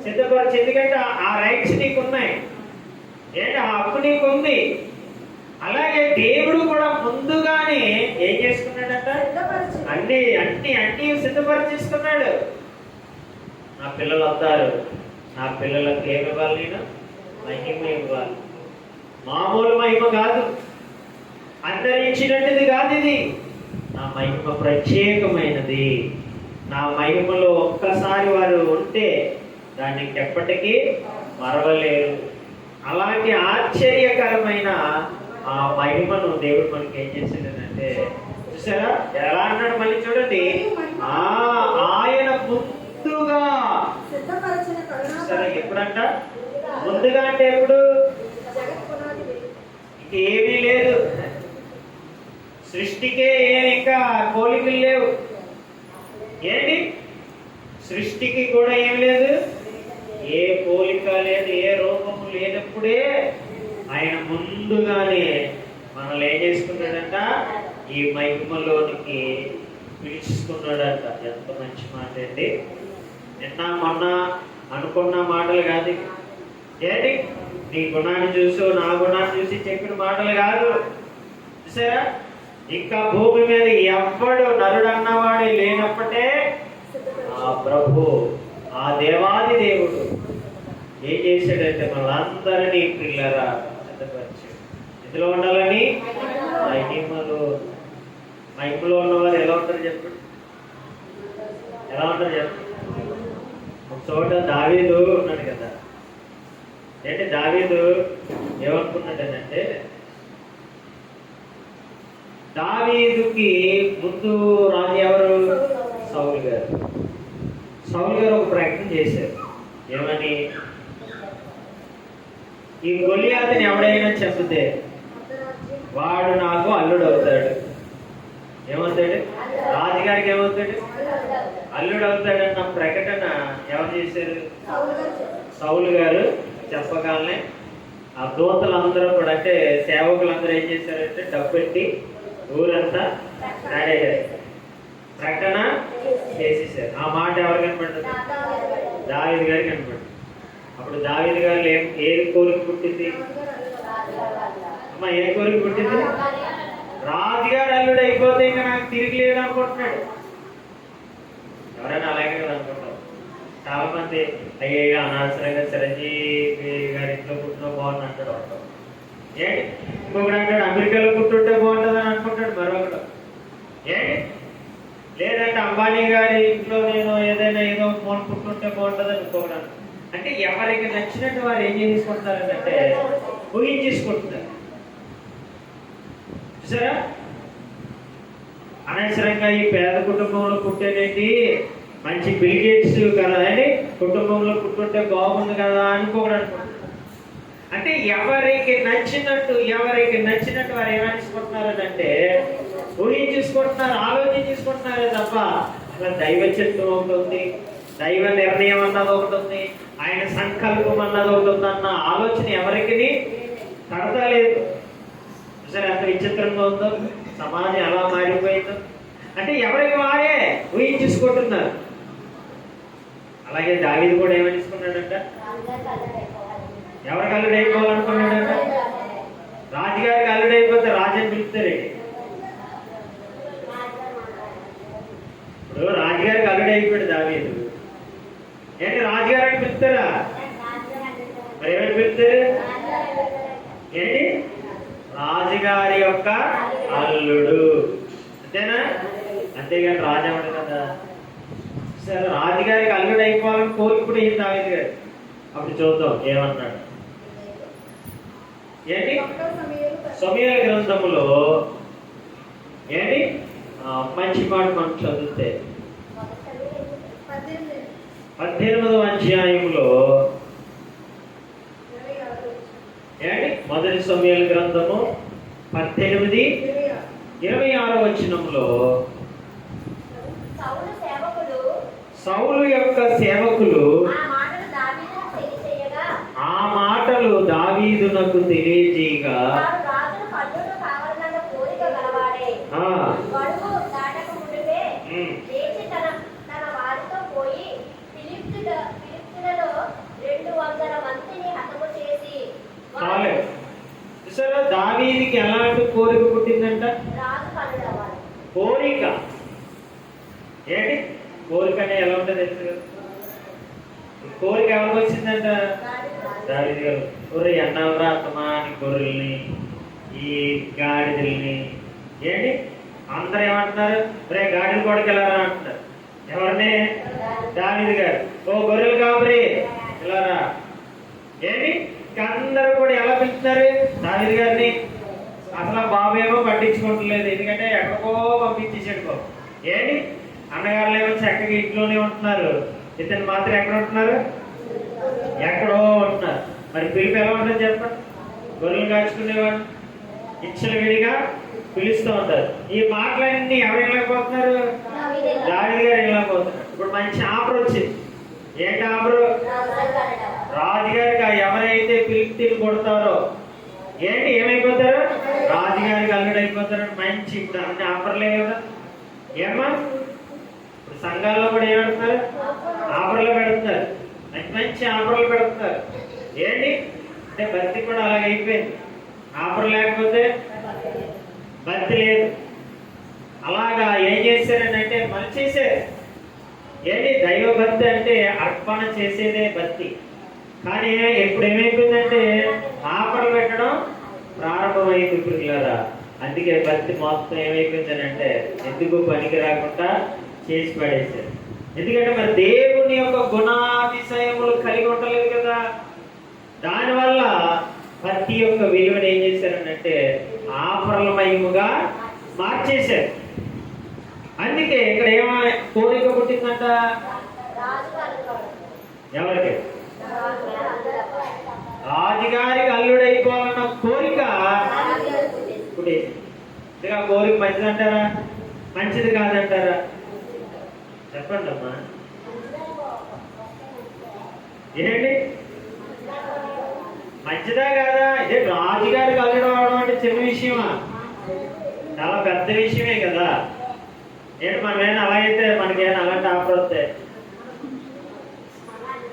సిద్ధపరచు. ఎందుకంటే ఆ రైట్స్ నీకు ఉన్నాయి, ఏంటి ఆ హక్కు నీకు ఉంది. అలాగే దేవుడు కూడా ముందుగానే ఏం చేసుకున్నాడట, అన్ని అన్ని అన్ని సిద్ధపరిచేసుకున్నాడు. నా పిల్లలు వస్తారు, నా పిల్లలకు ఏమి ఇవ్వాలి, నేను మహిమ ఇవ్వాలి. మామూలు మహిమ కాదు, అంతరించినట్టుది కాదు, ఇది నా మహిమ ప్రత్యేకమైనది. నా మహిమలో ఒక్కసారి వారు ఉంటే దాన్ని ఎప్పటికీ మరవలేరు. అలాంటి ఆశ్చర్యకరమైన ఆ మహిమను దేవుడు మనకి ఏం చేశాడంటే చూసారా ఎలా అన్నాడు, మళ్ళీ చూడండి, ఆయన ముందుగా సరే ఎప్పుడంట, ముందుగా అంటే ఎప్పుడు, ఇంకేమీ లేదు సృష్టికే, ఏమి ఇంకా పోలికలు లేవు. ఏంటి సృష్టికి కూడా ఏం లేదు, ఏ పోలిక లేదు, ఏ రూపము లేనప్పుడే ఆయన ముందుగానే మనల్ని ఏం చేసుకున్నాడంట, ఈ మహిమలోనికి పిలుచుకున్నాడంట. ఎంత మంచి మాట అండి. నిన్న మొన్న అనుకున్న మాటలు కాదు, ఏంటి నీ గుణాన్ని చూసి నా గుణాన్ని చూసి చెప్పిన మాటలు కాదు. చూసారా, ఇంకా భూమి మీద ఎవ్వడు నరుడు అన్నవాడే లేనప్పటే ఆ ప్రభు, ఆ దేవాది దేవుడు ఏం చేశాడంటే మనందరినీ పిల్లరా సిద్ధపరిచాడు. ఎందులో ఉండాలని, మహిమలో ఉన్నవారు ఎలా ఉంటారు చెప్పండి, ఎలా ఉంటారు చెప్పండి. ఒక చోట దావీదు ఉన్నాడు కదా, ఏంటి దావీదు ఏమనుకున్నాడనంటే, దావీదుకి ముందు రాజు ఎవరు, సౌలు గారు. సౌలు గారు ఒక ప్రయత్నం చేశారు, ఏమని, ఈ గొలియాతుని ఎవడైనా చంపితే వాడు నాకు అల్లుడు అవుతాడు. ఏమవుతాడు, రాజుగారికి ఏమవుతాడు, అల్లుడు అవుతాడన్న ప్రకటన ఎవరు చేశారు, సౌలు గారు చెప్పగానే ఆ దూతలందరూ కూడా, అంటే సేవకులందరూ ఏం చేశారంటే డబ్బు పెట్టి ఊరంతా రెడీ చేస్తారు, ప్రకటన చేసేసారు. ఆ మాట ఎవరు కనపడుతుంది, దావీదు గారికి కనపడుతుంది. అప్పుడు దావీదు గారు ఏది కోరిక పుట్టింది అమ్మ, ఏ కోరిక పుట్టింది, రాజుగారు అల్లుడు అయిపోతే ఇంకా నాకు తిరిగి లేడు అనుకుంటున్నాడు. ఎవరైనా అలాగే కదా అనుకుంటారు. చాలా మంది అయ్యే అనవసరంగా చిరంజీవి గారి ఇంట్లో పుట్టిన బాగుంది అంటాడు. ఏంటి ఇంకొకడు అంటాడు అమెరికాలో పుట్టుంటే బాగుంటుందని అనుకుంటాడు మరొకడు. ఏంటి లేదంటే అంబానీ గారి ఇంట్లో నేను ఏదైనా ఏదో మూల పుట్టుంటే బాగుంటుంది అనుకోవడం. అంటే ఎవరికి నచ్చినట్టు వారు ఏం చేసుకుంటున్నారంటే ఊహించేసుకుంటున్నారు. చూసారా, అనవసరంగా ఈ పేద కుటుంబంలో పుట్టేనేంటి మంచి బిల్గేట్స్ కదా అని కుటుంబంలో పుట్టుంటే బాగుంది కదా అనుకోవడం అనుకుంటున్నారు. అంటే ఎవరికి నచ్చినట్టు వారు ఏమనిసుకుంటున్నారంటే ఊహించేసుకుంటున్నారు, ఆలోచించేసుకుంటున్నారే తప్ప అలా దైవ చిత్తం ఒకటి ఉంది, దైవ నిర్ణయం అన్నది ఒకటి ఉంది, ఆయన సంకల్పం అన్నది ఒకటి ఉంది అన్న ఆలోచన ఎవరికి కడతలేదు. సరే అంత విచిత్రంగా ఉందో సమాజం ఎలా మారిపోయిందో. అంటే ఎవరికి వారే ఊహించేసుకుంటున్నారు. అలాగే దావీదు కూడా ఏమనిసుకున్నాడంట, ఎవరికి అల్లుడు అయిపోవాలనుకున్నాడంట, రాజుగారికి అల్లుడు అయిపోతే రాజని పిలుస్తారండి. ఇప్పుడు రాజుగారికి అల్లుడు అయిపోయాడు దావీదు, ఏంటి రాజుగారు అని పిలుస్తారా? మరి ఏమని పిలుస్తారు? ఏంటి రాజుగారి యొక్క అల్లుడు అంతేనా? అంతేగాని రాజు అవ్వడు కదా. సరే రాజుగారికి అల్లుడు అయిపోవాలని కోరుకుడు ఏం దావీదు గారు. అప్పుడు చూద్దాం ఏమన్నాడు. ఏంటి సమూయేలు గ్రంథములో ఏంటి మంచి మాట మనం చదివితే 18వ అధ్యాయంలో ఏంటి మొదటి సమూయేలు గ్రంథము 18:26 వచనంలో సౌలు యొక్క సేవకులు ఆ మాటలు దావీదునకు తెలియజేయగా దావీదికి ఎలాంటి కోరిక పుట్టిందంట? కోరిక ఏంటి కోరిక అంటే ఎలా ఉంటుంది తెలుసు కదా. కోరిక ఎవరికి వచ్చిందంట? దావీదు గారు. ఒరే అన్నవరా అత్తమాని గొర్రెల్ని ఈ గాడిదల్ని ఏంటి అందరూ ఏమంటున్నారు, రే గాడిద కొడుకు వెళ్ళారా అంటున్నారు. ఎవరిని? దావీదు గారు. ఓ గొర్రెలు కాబరి వెళ్ళారా ఏంటి. అందరూ కూడా ఎలా పిలుస్తున్నారు దావీదు గారిని? అసలు బాబు ఏమో పట్టించుకోవట్లేదు, ఎందుకంటే ఎక్కడికో పంపించేసాడు బాబు. ఏంటి అన్నగారులు ఏమో చక్కగా ఇంట్లోనే ఉంటున్నారు, ఇతను మాత్రం ఎక్కడ ఉంటున్నారు? ఎక్కడో ఉంటున్నారు. మరి పిలుపు ఎలా ఉంటుంది చెప్పండి. గొర్రెలు కాచుకునేవాడు ఇచ్చలు విడిగా పిలుస్తూ ఉంటారు. ఈ మాటలన్నీ ఎవరు వెళ్ళకపోతున్నారు? దావీదు గారు వెళ్ళకపోతున్నారు. ఇప్పుడు మంచి ఆఫర్ వచ్చింది. ఏంటి ఆఫరు? రాజుగారికి ఎవరైతే పిలిపి కొడతారో ఏంటి ఏమైపోతారు? రాజుగారికి అల్లుడు అయిపోతారు. మంచి ఇప్పుడు అన్ని ఆఫర్లే కదా. ఏమా ఇప్పుడు సంఘాల్లో కూడా ఏమంటున్నారు? ఆఫర్లు పెడుతున్నారు, మంచి మంచి ఆఫర్లు పెడుతున్నారు. ఏంటి అంటే భక్తి కూడా అలాగే అయిపోయింది. ఆఫర్ లేకపోతే భక్తి లేదు. అలాగా ఏం చేశారని అంటే మళ్ళీ చేశారు. ఏంటి దైవ భక్తి అంటే అర్పణ చేసేదే భక్తి. కానీ ఎప్పుడు ఏమైపోయిందంటే ఆఫర్లు పెట్టడం ప్రారంభమైంది పిల్లరా. అందుకే భక్తి మొత్తం ఏమైపోయిందని అంటే ఎందుకు పనికి రాకుండా చేసి పడేశారు. ఎందుకంటే మరి దేవుని యొక్క గుణాతిశయములు కలిగి ఉండలేదు కదా. దానివల్ల భక్తి యొక్క విలువను ఏం చేశారనంటే ఆఫర్లమయముగా మార్చేశారు. అందుకే ఇక్కడ ఏమో కోరిక పుట్టిందంట ఎవరికి? రాజుగారికి అల్లుడైపోవాలన్న కోరిక పుట్టేసింది. ఆ కోరిక మంచిదంటారా మంచిది కాదంటారా? చెప్పండి అమ్మా. ఏంటి మంచిదా కాదా? ఇదే రాజుగారికి అల్లుడు అవడం అంటే చిన్న విషయమా? చాలా పెద్ద విషయమే కదా. ఏంటి మనమేనా అలాగైతే మనకేమైనా అలాంటి ఆఫర్ వస్తే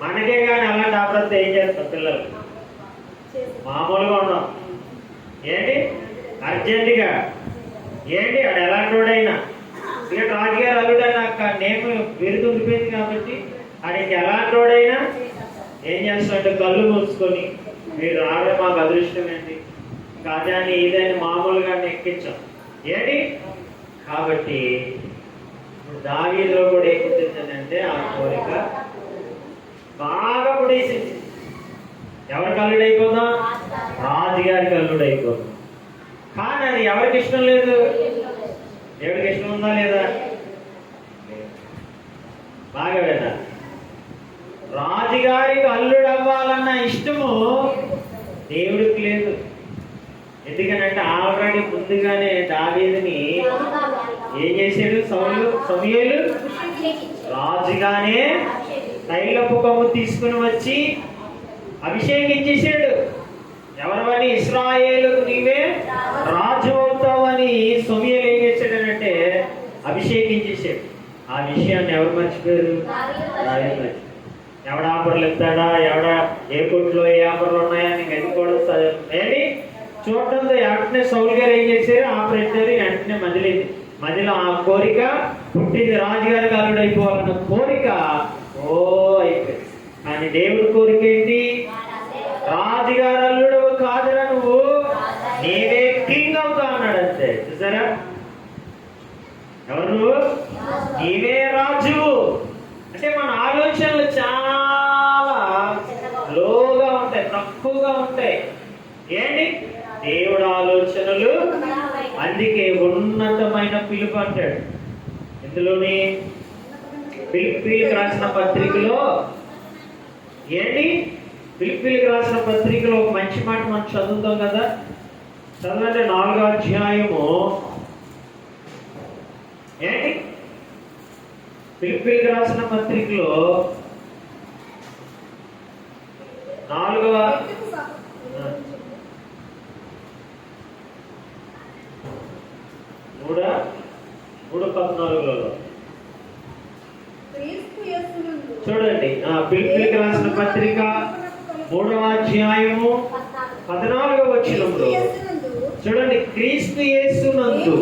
మనకే కానీ అలాంటి ఆఫర్ వస్తే ఏం చేస్తాం? పిల్లలు మామూలుగా ఉన్నాం. ఏంటి అర్జెంటుగా ఏంటి ఆడు ఎలాంటి వాడైనా ఇక రాజుగారు అల్లుడైనా నేమ్ విరుదు ఉండిపోయింది కాబట్టి ఆడికి ఎలాంటి వాడైనా ఏం చేస్తాడంటే కళ్ళు మూసుకొని మీరు రావడం మాకు అదృష్టం ఏంటి, అదాన్ని ఇదని మామూలుగా ఎక్కించాం ఏంటి. కాబట్టి ఇప్పుడు దావీదులో కూడా ఏమవుతుందంటే ఆ కోరిక బాగా పొడేసింది. ఎవరికి అల్లుడైపోదాం? రాజుగారికి అల్లుడైపోదాం. కానీ అది ఎవరికి ఇష్టం లేదు? దేవుడికి ఇష్టం ఉందా లేదా? బాగా వినాలి. రాజుగారికి అల్లుడు అవ్వాలన్న ఇష్టము దేవుడికి లేదు. ఎందుకనంటే ఆల్రెడీ ముందుగానే దావీదుని ఏం చేశాడు? సమూయేలు రాజుగానే తైలపు కొమ్ము తీసుకుని వచ్చి అభిషేకించేశాడు. ఎవరివని? ఇశ్రాయేలుకు నీవే రాజు అవుతావని సమూయేలు ఏం చేశాడనంటే అభిషేకించేశాడు. ఆ విషయాన్ని ఎవరు మర్చిపోయారు? దావీదు మర్చిపోయాడు. ఎవడ ఆఫర్లు ఎత్తాడా, ఎవడ ఏ కొట్లో ఏ ఆఫర్లు ఉన్నాయా నీకు ఎన్నుకోవడం ఏంటి చూడటంతో వెంటనే సౌలు గారు ఏం చేశారు? ఆపరేటర్ వెంటనే మధ్యలో ఆ కోరిక పుట్టింది. రాజుగారికి అల్లుడు అయిపోవాలన్న కోరిక అయిపోయింది. కానీ దేవుడి కోరిక ఏంటి? రాజుగారు అల్లుడు కాదురా, నువ్వు నీవే కింగ్ అవుతా అన్నాడు. అంతే. చూసారా? ఎవరు? నీవే రాజు. అంటే మన ఆలోచనలు చాలా లోగా ఉంటాయి, తక్కువగా ఉంటాయి. ఏంటి? దేవుడు ఆలోచనలు అందుకే ఉన్నతమైన పిలుపు అంటాడు. ఇందులోని ఫిలిప్పీలకు రాసిన పత్రికలో ఏంటి? ఫిలిప్పీలకు రాసిన పత్రికలో ఒక మంచి మాట మనం చదువుతాం కదా. చదవంటే 4వ అధ్యాయము ఏంటి? ఫిలిప్పీలకు రాసిన పత్రికలో 4వ 3:14 చూడండి. ఫిలిప్పీలకు రాసిన పత్రిక 3వ అధ్యాయము 14వ వచనంలో చూడండి. క్రీస్తు యేసునందు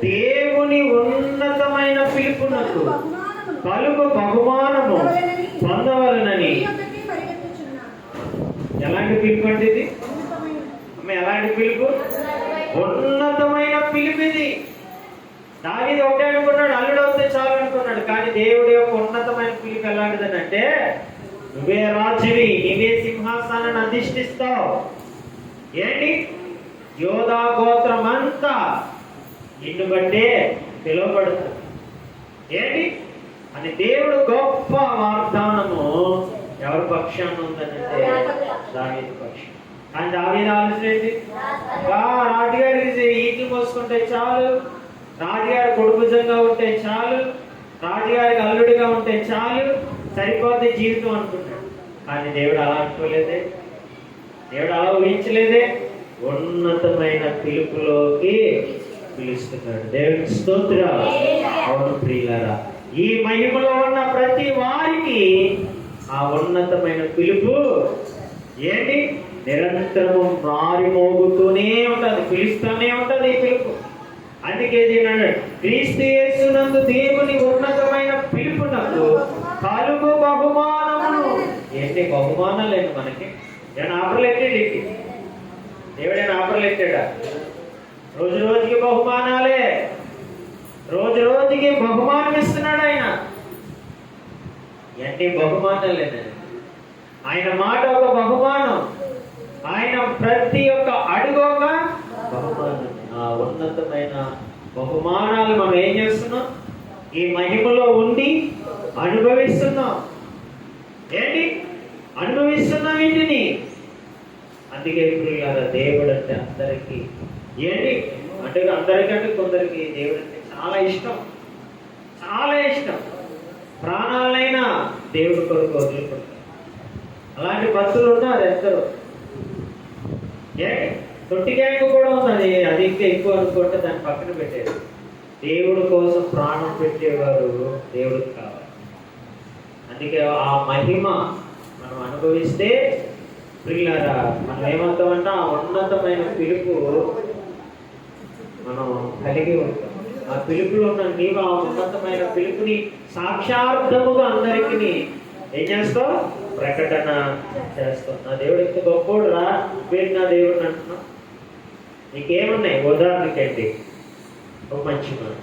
దేవుని ఉన్నతమైన పిలుపునకు కలుగు బహుమానము పొందవలనని. ఎలాంటి పిలుపు అంటే ఇది? ఎలాంటి పిలుపు? ఉన్నతమైన పిలుపు ఇది. దావీదు ఒకటే అనుకున్నాడు, అల్లుడు అవుతే చాలు అనుకున్నాడు. కానీ దేవుడి యొక్క ఉన్నతమైన పిలుపు ఎలాంటిదని అంటే, నువ్వే రాజువి, నీవే సింహాసనాన్ని అధిష్ఠిస్తావు. ఏంటి? యోధా గోత్రం అంతా నిన్ను బట్టే పిలువబడుతుంది. ఏంటి అని దేవుడు గొప్ప వాగ్దానము ఎవరి పక్షాన ఉందనంటే దావీదు పక్షం. కానీ దావీదు ఆలోచన ఏంటి? రాజుగారికి ఈట్లు మోసుకుంటే చాలు, రాజుగారి కొడుకుజంగా ఉంటే చాలు, రాజుగారికి అల్లుడిగా ఉంటే చాలు, సరిపోతే జీవితం అనుకుంటాడు. కానీ దేవుడు అలా అనుకోలేదే, దేవుడు అలా ఊహించలేదే. ఉన్నతమైన పిలుపులోకి పిలుస్తున్నాడు. దేవునికి స్తోత్రం. అవును ప్రియులారా, ఈ మహిమలో ఉన్న ప్రతి వారికి ఆ ఉన్నతమైన పిలుపు ఏంటి? నిరంతరము మారి మోగుతూనే ఉంటది, పిలుస్తూనే ఉంటది ఈ పిలుపు. అందుకే దీని క్రీస్తు యేసునందు దేవుని ఉన్నతమైన పిలుపునకు కలుగు బహుమానమును. ఏంటి బహుమానం లేదు మనకి? నేను ఆఫర్లు ఎట్టాడు, దేవుడైనా ఆఫర్లు ఎట్టాడా? రోజు రోజుకి బహుమానాలే, రోజు రోజుకి బహుమానం ఇస్తున్నాడు ఆయన. ఏంటి బహుమానం లేదండి. ఆయన మాట ఒక బహుమానం, ఆయన ప్రతి ఒక్క అడుగు ఒక బహుమానం. ఆ ఉన్నతమైన బహుమానాలు మనం ఏం చేస్తున్నాం? ఈ మహిమలో ఉండి అనుభవిస్తున్నాం. ఏంటి అనుభవిస్తున్నాం వీటిని. అందుకే ప్రియులారా, దేవుడు అంటే అందరికీ ఏంటి అంటే అందరికంటే కొందరికి దేవుడు అంటే చాలా ఇష్టం, చాలా ఇష్టం. ప్రాణాలైనా దేవుడి కొరకు వదులుకుంటారు. అలాంటి భక్తులు ఉన్నారు ఎందరో. ఏంటి తొట్టి గ్యాంగ్ కూడా ఉన్నది, అది ఇంకా ఎక్కువ అనుకుంటే దాన్ని పక్కన పెట్టారు. దేవుడి కోసం ప్రాణం పెట్టేవారు దేవుడికి కావాలి. అందుకే ఆ మహిమ మనం అనుభవిస్తే ప్రియులారా, మనం ఏమవుతామంటే ఆ ఉన్నతమైన పిలుపు మనం కలిగి ఉంటాం. ఆ పిలుపులో ఉన్న నీవు ఆ ఉన్నతమైన పిలుపుని సాక్షార్థముగా అందరికీ ఏం చేస్తావు? ప్రకటన చేస్తాం. నా దేవుడు ఇంత గొప్పోడు రా, వీడు నా దేవుడు అంటున్నాం. నీకేమున్నాయి? ఉదాహరణకేంటి, ఒక మంచి మాట,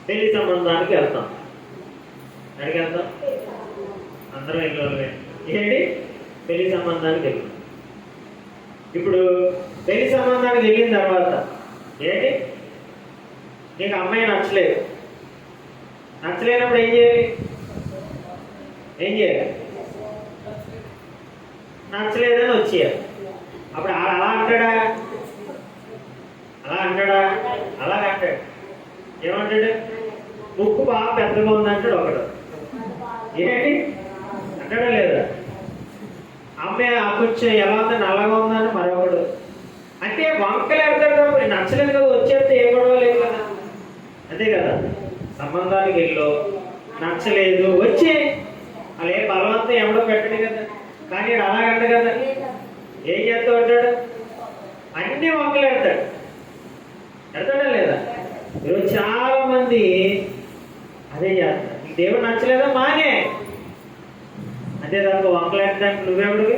పెళ్లి సంబంధానికి వెళ్తాం. ఎక్కడికి వెళ్తాం? అందరం వెళ్ళే ఏంటి, పెళ్లి సంబంధానికి వెళ్తాం. ఇప్పుడు పెళ్లి సంబంధానికి వెళ్ళిన తర్వాత ఏంటి, నీకు అమ్మాయి నచ్చలేదు. నచ్చలేనప్పుడు ఏం చేయాలి? నచ్చలేదని వచ్చేయాలి. అప్పుడు అలా అంటాడా? అలాగే అంటాడు. ఏమంటాడు? ముక్కు బాగా పెద్దగా ఉందంటాడు ఒకడు. ఏంటి అంటాడా లేదా? అమ్మాయి కొంచెం ఎలా ఉందని నల్లగా ఉందని మరొకడు. అంటే వంకలు ఎడతాడు తప్ప నచ్చలేదు కదా, వచ్చేస్తే ఏ గొడవ లేదు కదా. అంతే కదా. సంబంధానికి వెళ్ళు, నచ్చలేదు వచ్చే, అలా ఏ బలవంతం ఎవడో పెట్టడు కదా. కానీ అలాగంట కదా, ఏం చేస్తూ ఉంటాడు? అన్ని వంకలు ఎడతాడా లేదా? ఈరోజు చాలా మంది అదే చేస్తారు. నీకు దేవుడు నచ్చలేదా, మానే. అంతే తప్ప వంకలు ఎడతానికి నువ్వెవడివి?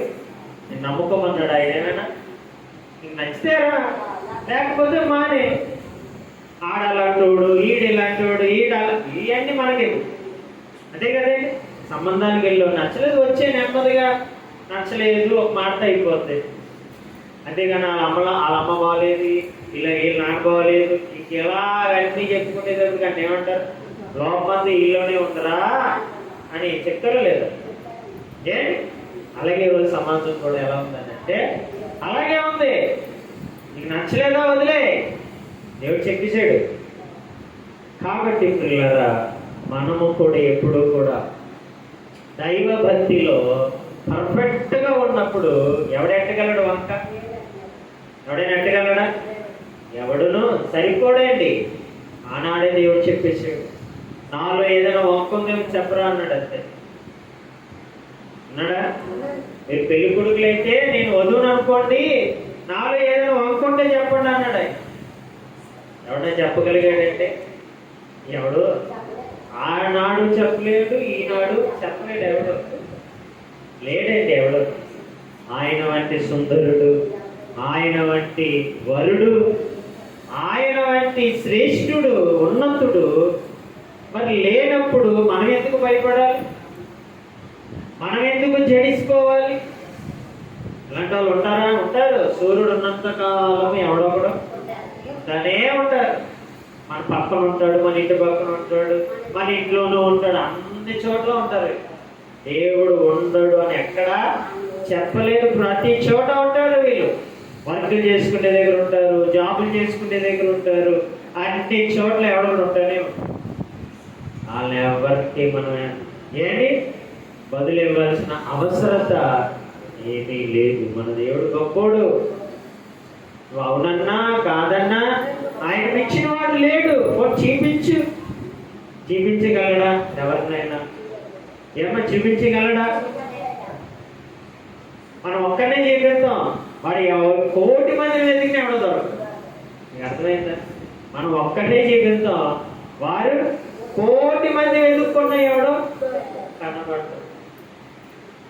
నేను నమ్ముకోమన్నాడు ఆయన ఏమైనా? నీకు నచ్చితేరా, లేకపోతే మానే. ఆడలాంటోడు, ఈడిలాంటోడు, ఇవన్నీ మనకి అంతే కదండి. సంబంధానికి వెళ్ళావు, నచ్చలేదు వచ్చే, నెమ్మదిగా నచ్చలేదు ఒక మాట అయిపోద్ది. అంతేగాని వాళ్ళ అమ్మ బాగలేదు, ఇలా వీళ్ళు నాన్న బాగలేదు, ఇంక ఇలా అన్నీ చెప్పుకునేటప్పుడు కానీ ఏమంటారు? లోపంది ఇల్లునే ఉందరా అని చెప్తారో లేదా? ఏంటి అలాగే ఈరోజు సమాజం కూడా ఎలా ఉందని అంటే అలాగే ఉంది. నీకు నచ్చలేదా వదిలే, దేవుడు చెప్పేశాడు. కాబట్టి పిల్లరా, మనము కూడా ఎప్పుడూ కూడా దైవ భక్తిలో పర్ఫెక్ట్గా ఉన్నప్పుడు ఎవడెట్టగలడు వంక? ఎవడైనా ఎట్టగలడా? ఎవడును సరిపోడండి. ఆనాడే దేవుడు చెప్పేశాడు, నాలో ఏదైనా వంక ఉందేమో చెప్పరా అన్నాడు. అంతే అన్నాడా? మీరు పెళ్లి కొడుకులైతే నేను వధువును అనుకోండి, నాలో ఏదైనా వంక ఉంటే చెప్పండి అన్నాడు ఆయన. ఎవడైనా చెప్పగలిగాడంటే ఎవడు? ఆనాడు చెప్పలేడు, ఈనాడు చెప్పలేడు. ఎవడు లేడండి, ఎవడు. ఆయన వంటి సుందరుడు, ఆయన వంటి వరుడు, ఆయన వంటి శ్రేష్ఠుడు, ఉన్నతుడు మరి లేనప్పుడు మనం ఎందుకు భయపడాలి? మనం ఎందుకు జడిసుకోవాలి? ఇలాంటి వాళ్ళు ఉంటారా? ఉంటారు. సూర్యుడు ఉన్నంత కాలం ఎవడొకడు ఉంటానే ఉంటారు. మన పక్కన ఉంటాడు, మన ఇంటి పక్కన ఉంటాడు, మన ఇంట్లోనూ ఉంటాడు, అన్ని చోట్ల ఉంటారు. దేవుడు ఉండడు అని ఎక్కడా చెప్పలేదు. ప్రతి చోట ఉంటారు వీళ్ళు. వర్కులు చేసుకునే దగ్గర ఉంటారు, జాబులు చేసుకునే దగ్గర ఉంటారు, అన్ని చోట్ల ఎవడో ఉంటానే ఉంటారు. వాళ్ళని ఎవరికి మనం ఏంటి బదులు ఇవ్వాల్సిన అవసరత ఏమీ లేదు. మన దేవుడు గొప్పోడు. నువ్వు అవునన్నా కాదన్నా ఆయన మించిన వాడు లేడు. చూపించగలడా? ఎవరినైనా ఏమో చూపించగలడా? మనం ఒక్కనే చూపిస్తాం, వాడు కోటి మందిని వెతికినా ఎవడో దొరకదు. మీకు అర్థమైందా? మనం ఒక్కటే చూపిస్తాం, వారు కోటి మంది వెతుక్కున్న ఎవడో కనబడతాడు.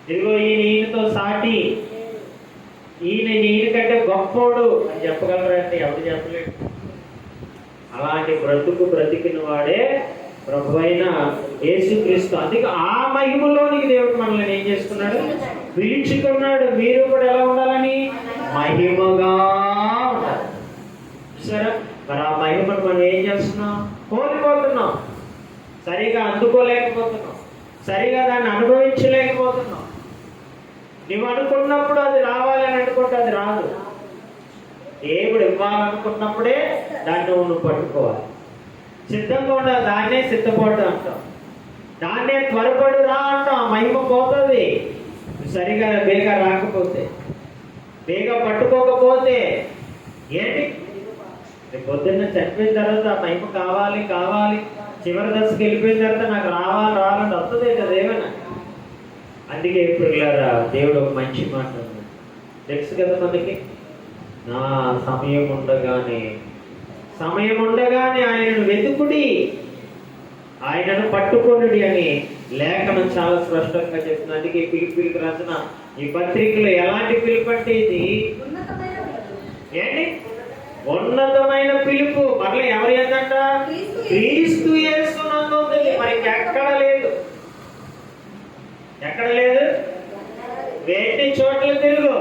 ఇదిగో ఈయనతో సాటి, ఈయన కంటే గొప్పోడు అని చెప్పగలరంటే ఎవరు చెప్పలేడు. అలాంటి బ్రతికిన వాడే ప్రభు అయిన యేసుక్రీస్తు. అందుకే ఆ మహిమలోనికి దేవుడు మనల్ని ఏం చేసుకున్నాడు? పిలుచుకున్నాడు. మీరు కూడా ఎలా ఉండాలని? మహిమగా ఉండాలి. చూసారా? మరి ఆ మహిమను మనం ఏం చేస్తున్నాం? కోల్పోతున్నాం. సరిగా అందుకోలేకపోతున్నాం, సరిగా దాన్ని అనుభవించలేకపోతున్నాం. నువ్వు అనుకున్నప్పుడు అది రావాలని అనుకుంటే అది రాదు. దేవుడు ఇవ్వాలనుకున్నప్పుడే దాన్ని నువ్వు పట్టుకోవాలి. సిద్ధంగా ఉండాలి. దాన్నే సిద్ధపడు అంటాం, దాన్నే త్వరపడు రా అంటాం. మహిమ పోతుంది సరిగా బేగా రాకపోతే, బేగా పట్టుకోకపోతే. ఏంటి పొద్దున్న చనిపోయిన తర్వాత మహిమ కావాలి, చివరి దశకి వెళ్ళిపోయిన తర్వాత నాకు రావాలని వస్తుంది కదా ఏమైనా. అందుకే ఇప్పుడు దేవుడు ఒక మంచి మాట తెలుసు కదా మనకి, నా సమయం ఉండగానే ఆయనను వెతుకుడి, ఆయనను పట్టుకొనుడి అని లేఖనం చాలా స్పష్టంగా చెప్తుంది. అందుకే పిలుపులకు రాసిన ఈ పత్రికలో ఎలాంటి పిలుపు అంటే ఇది ఏంటి? ఉన్నతమైన పిలుపు. మరలా ఎవరు ఏంటంట? క్రీస్తు యేసునందు ఉంది. మరి ఎక్కడ లేదు, ఎక్కడ లేదు. వేటి చోట్ల తిరుగు.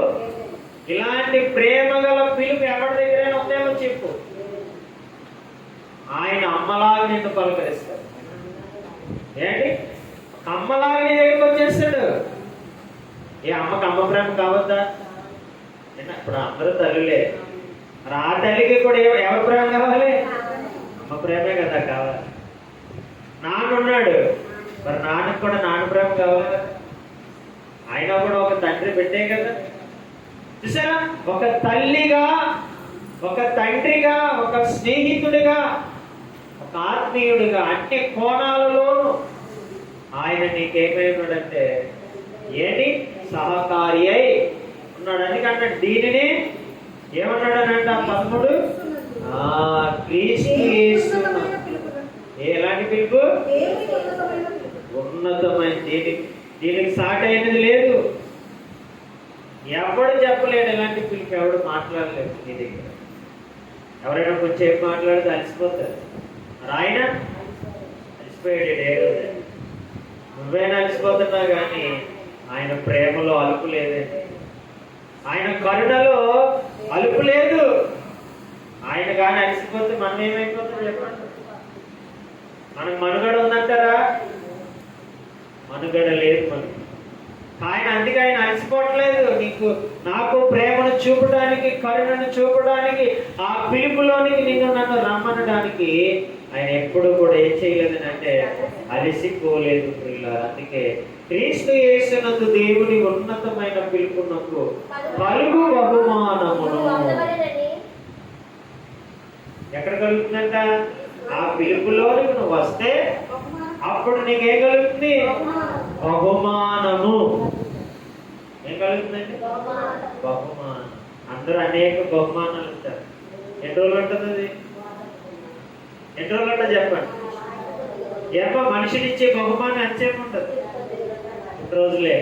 ఇలాంటి ప్రేమ గల పిలుపు ఎవరి దగ్గరైనా ఉందేమో చెప్పు. ఆయన అమ్మలాగా నిన్ను పలకరిస్తాడు. ఏంటి? అమ్మలాగా నీ దగ్గరికి వచ్చేస్తాడు. ఏ అమ్మకి అమ్మ ప్రేమ కావద్దా? ఇప్పుడు అందరూ తల్లులే. మరి ఆ తల్లికి కూడా ఎవరి ప్రేమ కావాలి? అమ్మ ప్రేమే కదా కావాలి. నాన్న ఉన్నాడు, మరి నాన్నకి కూడా నాన్న ప్రేమ కావాలి కదా. ఆయన కూడా ఒక తండ్రి పెట్టే కదా. చూసారా? ఒక తల్లిగా, ఒక తండ్రిగా, ఒక స్నేహితుడిగా, ఒక ఆత్మీయుడిగా అన్ని కోణాలలోనూ ఆయన నీకేమై ఉన్నాడంటే ఏంటి? సహకారి అయి ఉన్నాడు. అందుకంటే దీనిని ఏమన్నాడనంట 13 క్రీస్తు యేసు. ఎలాంటి పిలుపు? ఉన్నతమైన. దీనికి సాటి అయినది లేదు. ఎవడు చెప్పలేడు ఇలాంటి పిలుపు. ఎవడు మాట్లాడలేదు నీ దగ్గర. ఎవరైనా కొంచెం మాట్లాడితే అలసిపోతారు. మరి ఆయన అలసిపోయాడు. నువ్వైనా అలసిపోతున్నావు కానీ ఆయన ప్రేమలో అలుపు లేదండి. ఆయన కరుణలో అలుపు లేదు. ఆయన కానీ అలసిపోతే మనం ఏమైపోతాం చెప్పండి? మనకు మనుగడ ఉందంటారా? మనుగడ లేదు మనకి. ఆయన అందుకే ఆయన అలసిపోవట్లేదు. నాకు ప్రేమను చూపడానికి, కరుణను చూపడానికి, ఆ పిలుపులోనికి నన్ను రమ్మనడానికి ఆయన ఎప్పుడు కూడా ఏం చేయలేదని అంటే అలసిపోలేదు ప్రియులారా. అందుకే క్రీస్తు యేసునందు దేవుని ఉన్నతమైన పిలుపునకు కలుగు బహుమానమును ఎక్కడ కలుగుతుందంట? ఆ పిలుపులోనికి నువ్వు వస్తే అప్పుడు నీకేం కలుగుతుంది? బహుమానము. ఏం కలుగుతుందండి? బహుమానం. అందరూ అనేక బహుమానాలు ఇస్తారు. ఎన్ని రోజులు ఉంటుంది అది? ఎన్ని రోజులు ఉంటుంది చెప్పండి? ఏమో మనిషినిచ్చే బహుమానం ఎంతసేపు ఉంటుంది? 2 రోజులే.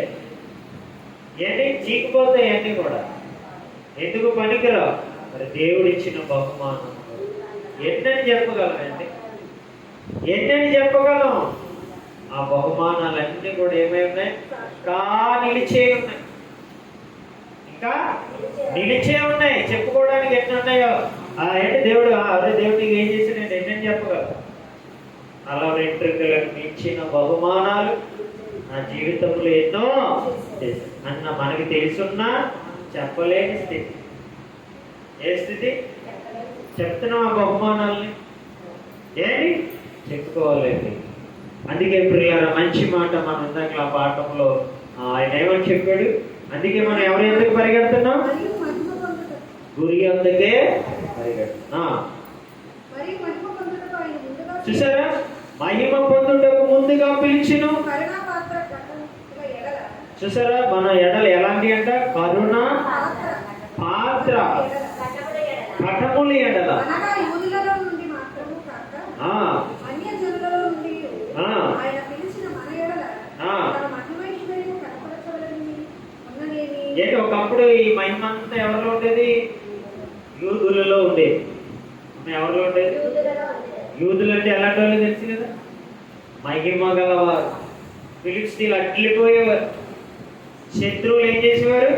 ఏంటి? చీకిపోతాయి అన్నీ కూడా. ఎందుకు పనికిరావు? మరి దేవుడిచ్చిన బహుమానం ఎన్నని చెప్పగలమండి? ఎన్నని చెప్పగలం? ఆ బహుమానాలన్నీ కూడా ఏమై ఉన్నాయి? ఇంకా నిలిచే ఉన్నాయి. ఇంకా నిలిచే ఉన్నాయి. చెప్పుకోవడానికి ఎన్ని ఉన్నాయో ఏంటి దేవుడు అదే దేవుడికి ఏం చేసి నేను ఎన్నని చెప్పగలను? అలా వెంట్రుకలకు మించిన బహుమానాలు నా జీవితంలో ఎన్నో అన్న మనకి తెలుసున్నా చెప్పలేని స్థితి. ఏ స్థితి? చెప్తున్నాం ఆ బహుమానాలని ఏంటి చెప్పుకోవాలండి. అందుకే ప్రియులారా మంచి మాట మనం ఇందాక ఆ పాఠంలో ఆయన ఏమని చెప్పాడు? అందుకే మనం ఎవరి ఎందుకు పరిగెడుతున్నాం? గురి అందుకే పరిగెడుతున్నాం. చూసారా? మహిమ పొందుటకు ముందుగా పిలిచిను. చూసారా? మన ఎడలు ఎలాంటి అంట? కరుణ పాత్ర కటముల ఎడల ఏంటి? ఒకప్పుడు ఈ మహిమ అంతా ఎవరిలో ఉండేది? యూదులలో ఉండేది. ఎవరిలో ఉండేది? యూదులు అంటే ఎలాంటి వాళ్ళు తెలుసు కదా. మహిమ గలవారు. ఫిలిష్తీయులు అట్లిపోయేవారు. శత్రువులు ఏం చేసేవారు?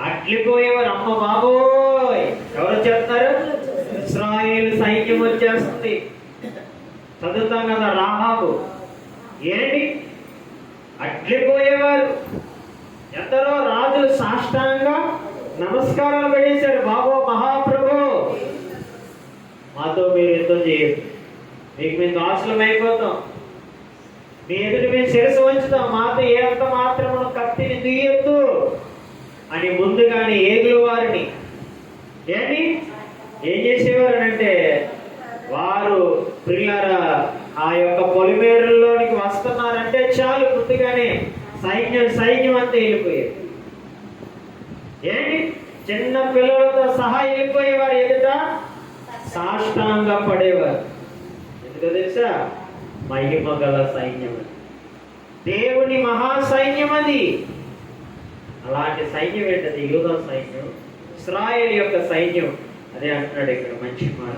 అట్లిపోయేవారు. అమ్మ బాబోయ్ ఎవరు వచ్చేస్తున్నారు? ఇశ్రాయేలు సైన్యం వచ్చేస్తుంది. చదువుతాం కదా రాహాబు. ఏంటి? అట్లిపోయేవారు. ఎందరో రాజులు సాష్టాంగా నమస్కారాలు పెట్టేశారు. బాబో మహాప్రభు మాతో మీరు యుద్ధం చేయొద్దు, మీకు మేము దాసులం అయిపోతాం, మీ ఎదుటి మేము శిరస్సు వంచుతాం, మాతో ఏ అంత మాత్రమును కత్తిని తీయొద్దు అని ముందుగానే ఏగులు వారిని ఏంటి ఏం చేసేవారు అంటే వారు ప్రియులారా ఆ యొక్క పొలిమేరుల్లోనికి వస్తున్నారంటే చాలు ముందుగానే సైన్యం అంతా వెళ్ళిపోయేది. ఏంటి? చిన్న పిల్లలతో సహా వెళ్ళిపోయేవారు. ఎదుట సాష్టాంగ పడేవారు. ఎందుకో తెలుసా? మహిమ గల సైన్యం. దేవుని మహాసైన్యం అది. అలాంటి సైన్యం ఏంటది? యూదా సైన్యం, ఇశ్రాయేలు యొక్క సైన్యం. అదే అంటున్నాడు ఇక్కడ మంచి మాట.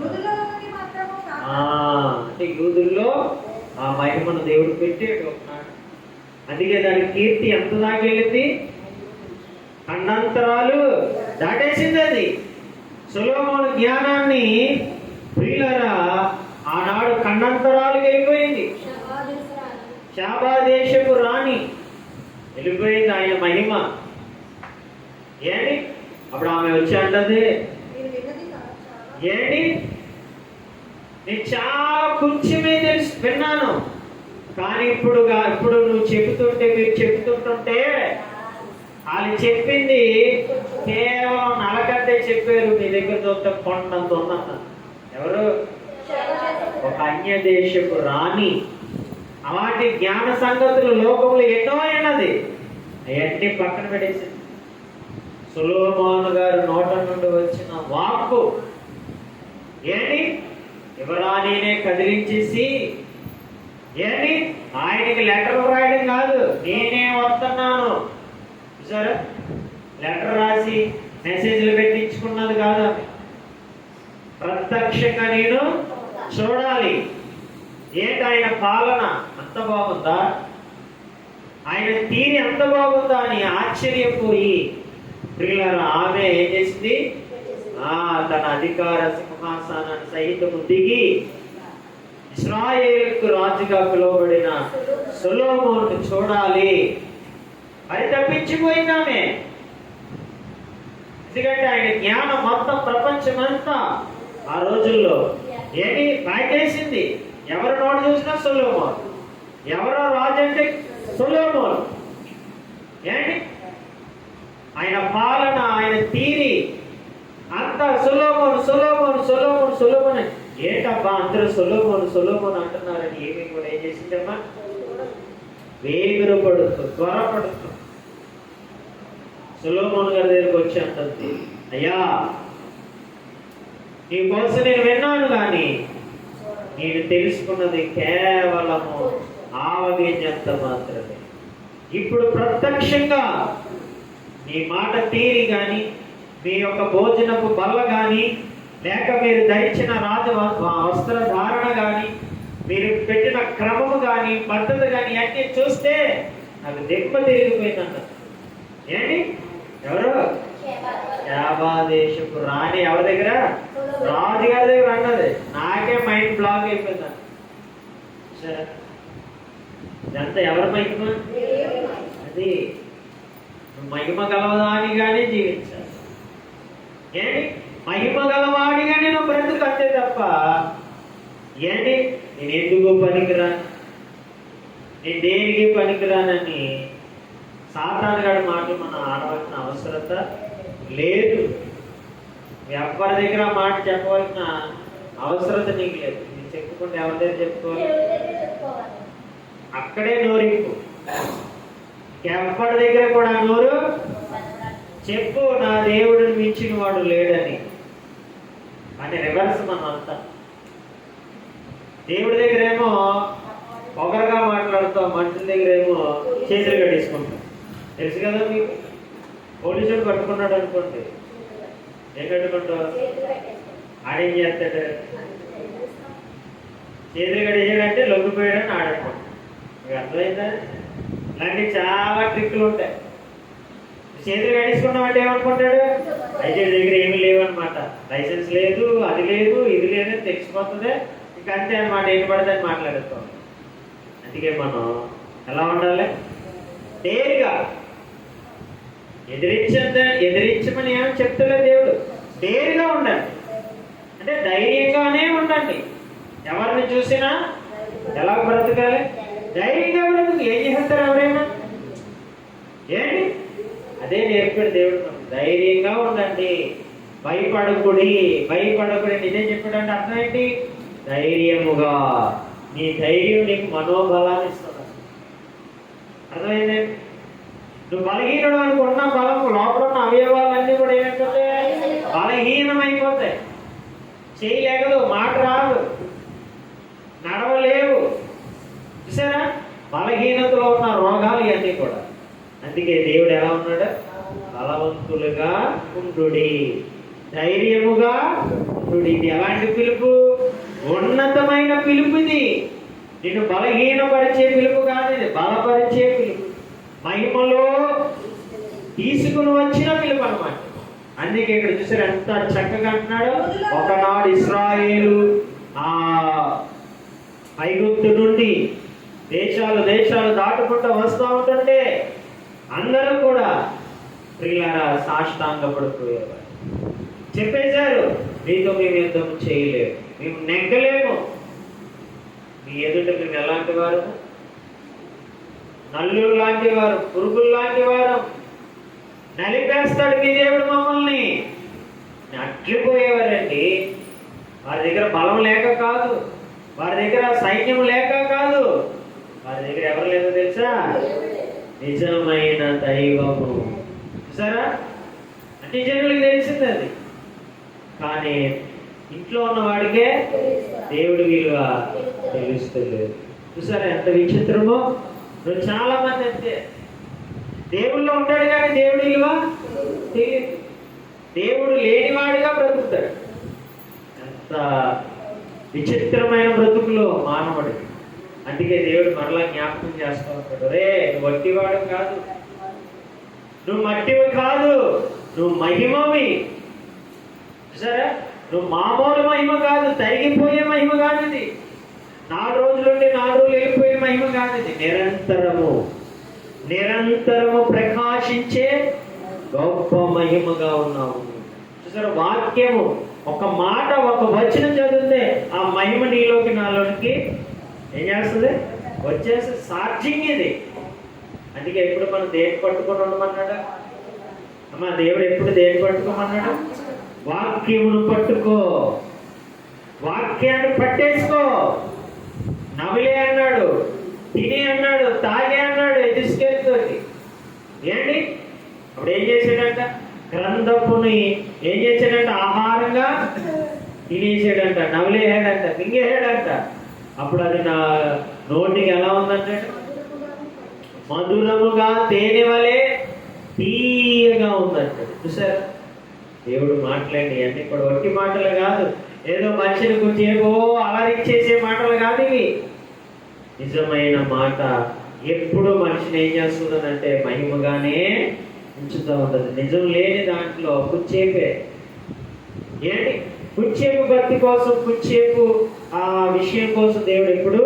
అంటే యూదుల్లో ఆ మహిమను దేవుడు పెట్టాడు ఒకనాడు. అందుకే దాని కీర్తి ఎంత దాకెళ్ళింది? ఖండాంతరాలు దాటేసింది అది. సొలొమోను జ్ఞానాన్ని ప్రియులారా ఆనాడు ఖండాంతరాలు వెళ్ళిపోయింది. షాబా దేశపు రాణి వెళ్ళిపోయింది ఆయన మహిమ. ఏంటి అప్పుడు ఆమె వచ్చి అంటది, ఏంటి నేను చాలా కొంచెమే తెలిసి విన్నాను, కానీ ఇప్పుడు నువ్వు చెబుతుంటే, మీరు చెబుతుంటుంటే వాళ్ళు చెప్పింది కేవలం నలగడ్డే చెప్పారు. మీ దగ్గర చూస్తే కొండంత ఉందన్న. ఎవరు? ఒక అన్య దేశపు రాణి. అలాంటి జ్ఞాన సంగతులు లోకంలో ఎన్నో అయినది. అవన్నీ పక్కన పెట్టేసింది. సొలొమోను గారు నోట నుండి వచ్చిన వాక్కు ఏంటి? యువరాణినే కదిలించేసి, ఏంటి ఆయనకి లెటర్ రాయడం కాదు, నేనే వస్తున్నాను చూసారా, లెటర్ రాసి మెసేజ్లు పెట్టించుకున్నది కాదు. ప్రత్యక్షంగా నేను చూడాలి. ఏంటి ఆయన పాలన అంత బాగుందా, ఆయన తీరి అంత బాగుందా అని ఆశ్చర్యపోయి ప్రియులారా ఆమె ఏం చేసింది? తన అధికార సింహాసనాన్ని సహితము దిగి ఇశ్రాయేలుకు రాజుగా పిలువబడిన సొలొమోను చూడాలి అది తప్పించిపోయింది ఆమె. ఎందుకంటే ఆయన జ్ఞానం మొత్తం ప్రపంచమంతా ఆ రోజుల్లో ఏంటి పాకేసింది. ఎవరు నోటు చూసినా సొలొమోను, ఎవరో రాజు అంటే సొలొమోను. ఏంటి ఆయన పాలన, ఆయన తీరి అంతా సొలొమోను సొలొమోను సొలొమోను సొలొమోను. ఏంటబ్బా అందరూ సొలొమోను సొలొమోను అంటున్నారని ఏమి కూడా ఏం చేసిందమ్మా? వేగిరపడుతూ త్వరపడుతూ సొలొమోను గారి దగ్గరికి వచ్చి అంటుంది, అయ్యా నీ కోసం నేను విన్నాను, కానీ నేను తెలుసుకున్నది కేవలము ఆవగింజంత మాత్రమే. ఇప్పుడు ప్రత్యక్షంగా మీ మాట తీరి కానీ, మీ యొక్క భోజనపు బల్ల కానీ, లేక మీరు ధరించిన వస్త్ర ధారణ కానీ, మీరు పెట్టిన క్రమము కానీ, పద్ధతి కానీ అన్నీ చూస్తే నాకు దిమ్మ తిరిగిపోయిందంట. ఏంటి ఎవరు? షాబా దేశపు రాణి ఎవరి దగ్గర? రాజుగారి దగ్గర అన్నది. నాకే మైండ్ బ్లాక్ అయిపోయిందంట. సరే ఇదంతా ఎవరి మహిమ? అది మహిమ గలవాడిగానే జీవించాలి. ఏంటి మహిమ గలవాడిగానే నువ్వు బ్రతుకు అంతే తప్ప ఏంటి నేను ఎందుకు పనికిరాను, నేను దేనికి పనికిరానని సాతాను గారి మాటలు మనం ఆడవలసిన అవసరత లేదు. ఎవరి దగ్గర మాట చెప్పవలసిన అవసరత నీకు లేదు. నేను చెప్పుకుంటే ఎవరి దగ్గర చెప్పుకోవాలి? అక్కడే నోరింపు. ఎవరి దగ్గర కూడా నోరు చెప్పు, నా దేవుడిని మించిన వాడు లేడని. అని రివర్స్ మనం అంతా. దేవుడి దగ్గర ఏమో పొగరగా మాట్లాడుతాం, మనుషుల దగ్గర ఏమో చేతులు కట్టేసుకుంటాం. తెలుసు కదా మీకు? పోలీసుడు పట్టుకున్నాడు అనుకోండి, ఏం కట్టుకుంటావు? ఆడేం చేస్తాడు? చేతులు కట్టేసాడంటే లొంగిపోయాడని ఆడనుకుంటాడు. మీకు అర్థమైందా? ఇలాంటివి చాలా ట్రిక్లు ఉంటాయి. చేతులు కట్టేసుకున్నామంటే ఏమనుకుంటాడు? అయితే దగ్గర ఏమీ లేవన్నమాట, లైసెన్స్ లేదు, అది లేదు, ఇది లేదని తెలిసిపోతుంది. ఇంకా అంతే అనమాట, ఏం పడితే అని మాట్లాడేస్తాం. అందుకే మనం ఎలా ఉండాలి? తేలిగా ఎదిరించమని ఏమని చెప్తలేదు దేవుడు. తేలిగా ఉండండి, అంటే ధైర్యంగానే ఉండండి. ఎవరిని చూసినా ఎలా బ్రతకాలి? ధైర్యంగా బ్రతుకు. ఏం చేస్తారు ఎవరైనా? ఏంటి అదే నేర్పాడు దేవుడు. ధైర్యంగా ఉండండి, భయపడకుడి. నిజం చెప్పాడంటే అర్థం ఏంటి? ధైర్యముగా. నీ ధైర్యం నీకు మనోబలాన్ని ఇస్తుంది. అర్థమైందండి? నువ్వు బలహీనుడు అనుకున్న బలం లోపల ఉన్న అవయవాలన్నీ కూడా ఏమైపోతే బలహీనమైపోతాయి. చేయలేగదు, మాట రాదు, నడవలేవు. చూసారా? బలహీనతలో ఉన్న అన్నీ కూడా. అందుకే దేవుడు ఎలా ఉన్నాడు? బలవంతులుగా ఉండుడి, ధైర్యముగా ఉండుడి. ఇది ఎలాంటి పిలుపు? ఉన్నతమైన పిలుపు. ఇది నిన్ను బలహీనపరిచే పిలుపు కాదు, ఇది బలపరిచే పిలుపు, మహిమలో తీసుకుని వచ్చిన పిలుపు అన్నమాట. అందుకే ఇక్కడ చూసారు ఎంత చక్కగా అంటున్నాడు. ఒకనాడు ఇశ్రాయేలు ఐగుప్తు నుండి దేశాలు దాటుకుంటూ వస్తూ ఉంటుంటే అందరూ కూడా ప్రియులారా సాష్టాంగ పడిపోయేవారు. చెప్పేశారు, మీతో మేము యుద్ధం చేయలేము, మేము నెగ్గలేము, మీ ఎదుట మేము ఎలాంటి వారు? నల్లురు లాంటి వారు, పురుగులు లాంటి వారు, నలిపేస్తాడు మీ దేవుడు మమ్మల్ని. అట్లిపోయేవారండి. వారి దగ్గర బలం లేక కాదు, వారి దగ్గర సైన్యం లేక కాదు, వారి దగ్గర ఎవరు లేదో తెలుసా? నిజమైన దైవము. చూసారా? అన్ని జనులకు తెలిసింది అది, కానీ ఇంట్లో ఉన్న వాడికే దేవుడి విలువ తెలుస్తుంది. చూసారా ఎంత విచిత్రమో? చాలా మంది అంతే, దేవుళ్ళో ఉంటాడు కానీ దేవుడి విలువ తెలియదు, దేవుడు లేనివాడిగా బ్రతుకుతాడు. ఎంత విచిత్రమైన బ్రతుకులో మానవుడికి. అందుకే దేవుడు మరలా జ్ఞాపకం చేస్తూ ఉంటాడు, రే నువ్వు వట్టివాడు కాదు, నువ్వు మట్టివి కాదు, నువ్వు మహిమవి. సరే, నువ్వు మామూలు మహిమ కాదు, తరిగిపోయే మహిమ కాదు ఇది, 4 రోజులుండి 4 రోజులు వెళ్ళిపోయే మహిమ కాదు ఇది, నిరంతరము ప్రకాశించే గొప్ప మహిమగా ఉన్నావు. చూసారా? వాక్యము ఒక మాట, ఒక వచనం చదివితే ఆ మహిమ నీలోకి నాలోనికి ఏం చేస్తుంది? వచ్చేసి సార్జింగ్ ఇది. అందుకే ఎప్పుడు మనం దేని పట్టుకొని ఉండమన్నాడు అమ్మా? దేవుడు ఎప్పుడు దేని పట్టుకోమన్నాడు? వాక్యమును పట్టుకో, వాక్యాన్ని పట్టేసుకో. నవిలే అన్నాడు, తిని అన్నాడు, తాగే అన్నాడు ఎదుస్కేతోటి. ఏంటి అప్పుడు ఏం చేశాడంట? గ్రంథపుని ఏం చేశాడంట? ఆహారంగా తినేసాడంట, నవిలేసాడంట, మింగేసాడంట. అప్పుడు అది నా నోటికి ఎలా ఉందంటే మధురముగా తేనె వలె తీయగా ఉందంట. చూసారా? దేవుడు మాట్లాడి అన్ని కూడా వట్టి మాటలు కాదు, ఏదో మనిషిని గురించి ఏవో అలరించేసే మాటలు కాదు ఇవి. నిజమైన మాట ఎప్పుడు మనిషిని ఏం చేస్తుందంటే మహిమగానే ఉంచుతూ ఉంటుంది. నిజం లేని దాంట్లో కుచ్చేపే. ఏంటి? కుచ్చేపు భక్తి కోసం, కుచ్చేపు ఆ విషయం కోసం దేవుడు ఎప్పుడు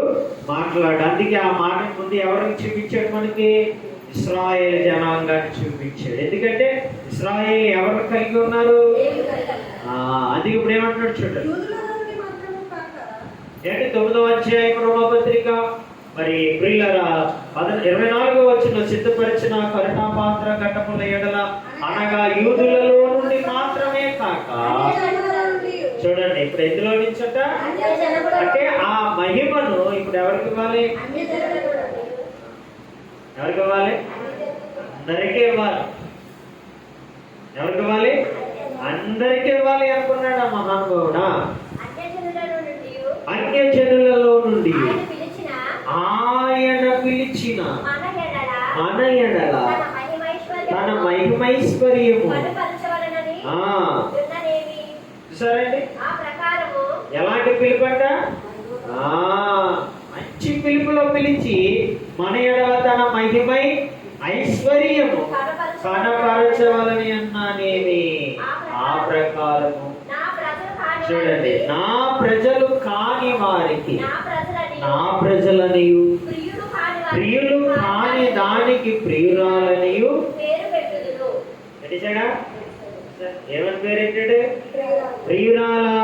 మాట్లాడు. అందుకే ఆ మాట ముందు ఎవరికి చూపించాడు? మనకి ఇశ్రాయేలు జనాంగాన్ని చూపించాడు. ఎందుకంటే ఇశ్రాయేలు ఎవరు కలిగి ఉన్నారు? అది ఇప్పుడు ఏమంటున్నాడు చూడండి. ఏంటి 9వ అధ్యాయం రోమపత్రిక మరి ప్రియులారా 24వ వచనం, సిద్ధపరిచిన కరుణాపాత్ర ఘట్టముల ఎడల అనగా యూదులలో నుండి మాత్రమే కాక. చూడండి ఇప్పుడు ఎందులో నుంచట అంటే ఆ మహిమను ఇప్పుడు ఎవరికి ఇవ్వాలి? ఎవరికి ఇవ్వాలి? అందరికీ ఇవ్వాలి. ఎవరికి ఇవ్వాలి? అందరికీ ఇవ్వాలి అనుకున్నాడు ఆ మహానుభావుడా. అన్యజనులలో నుండి ఆయన పిలిచిన మన ఎడల తన మహిమైశ్వర్యము. చూసారండి ఎలాంటి పిలుపంట? మంచి పిలుపులో పిలిచి మన ఎడల తన మహిమై ఐశ్వర్యము కనపరచవలని అన్నానేమి. ఆ ప్రకారము చూడండి, నా ప్రజలు కాని వారికి, నా ప్రజలనియు ప్రియులు కాని దానికి ప్రియురాలనియు పెట్టేశాడా? ఏమని పేరెట్టాడు? ప్రియురాలా.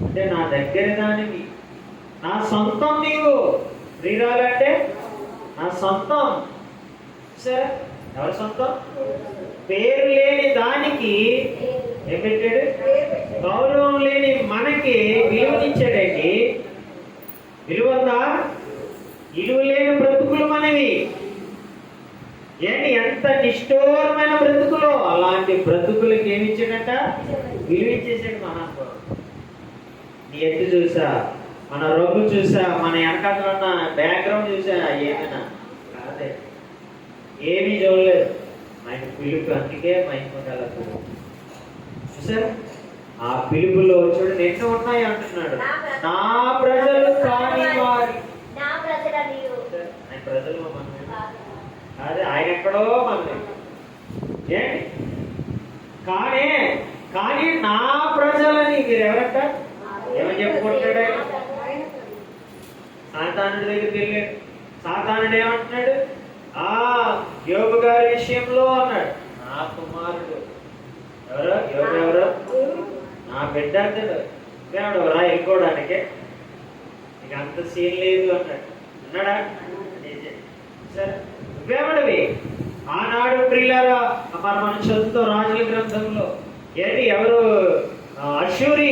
అంటే నా దగ్గర దానికి, నా సొంతం నీవు. ప్రియురాలంటే నా సొంతం. సరే, ఎవరి సొంతం? పేరు లేని దానికి ఏం పెట్టాడు? గౌరవం లేని మనకి విలువనిచ్చాడండి. విలువందా? విలువ లేని బ్రతుకులు మనవి. ఏంటి ఎంత నిష్ఠూరమైన బ్రతుకులు! అలాంటి బ్రతుకులకి ఏమి ఇచ్చాడట? విలువ ఇచ్చేసాడు మహాత్ముడు. నీ ఎత్తు చూసా, మన రొగ్గు చూసా, మన వెనకాల ఉన్న బ్యాక్గ్రౌండ్ చూసా, ఏమైనా అంతే, ఏమీ చూడలేదు. ఆయన పిలుపు, అందుకే మహిమ కలదు. చూసారు ఆ పిలుపులో చూడండి ఎన్నో ఉన్నాయి అంటున్నాడు. నా ప్రజలు కాని వారి, ఆయన ప్రజలు మనం అదే, ఆయన ఎక్కడో మనది ఏంటి, కానీ నా ప్రజలని మీరు ఎవరంట ఏమని చెప్పుకుంటాడు ఆయన? సాతానుడి దగ్గరికి వెళ్ళాడు. సాతానుడు ఏమంటున్నాడు? యోబు గారి విషయంలో అన్నాడు, నా కుమారుడు ఎవరు నా బిడ్డ అంటాడు. దేవుడు రా వెళ్ళిపోవడానికి నీకు అంత సీన్ లేదు అన్నాడు. అన్నాడా? సరే నువ్వేమడివి ఆనాడు ప్రియులారా, మనం చదువుతో రాజుల గ్రంథంలో ఏంటి, ఎవరు అష్షూరి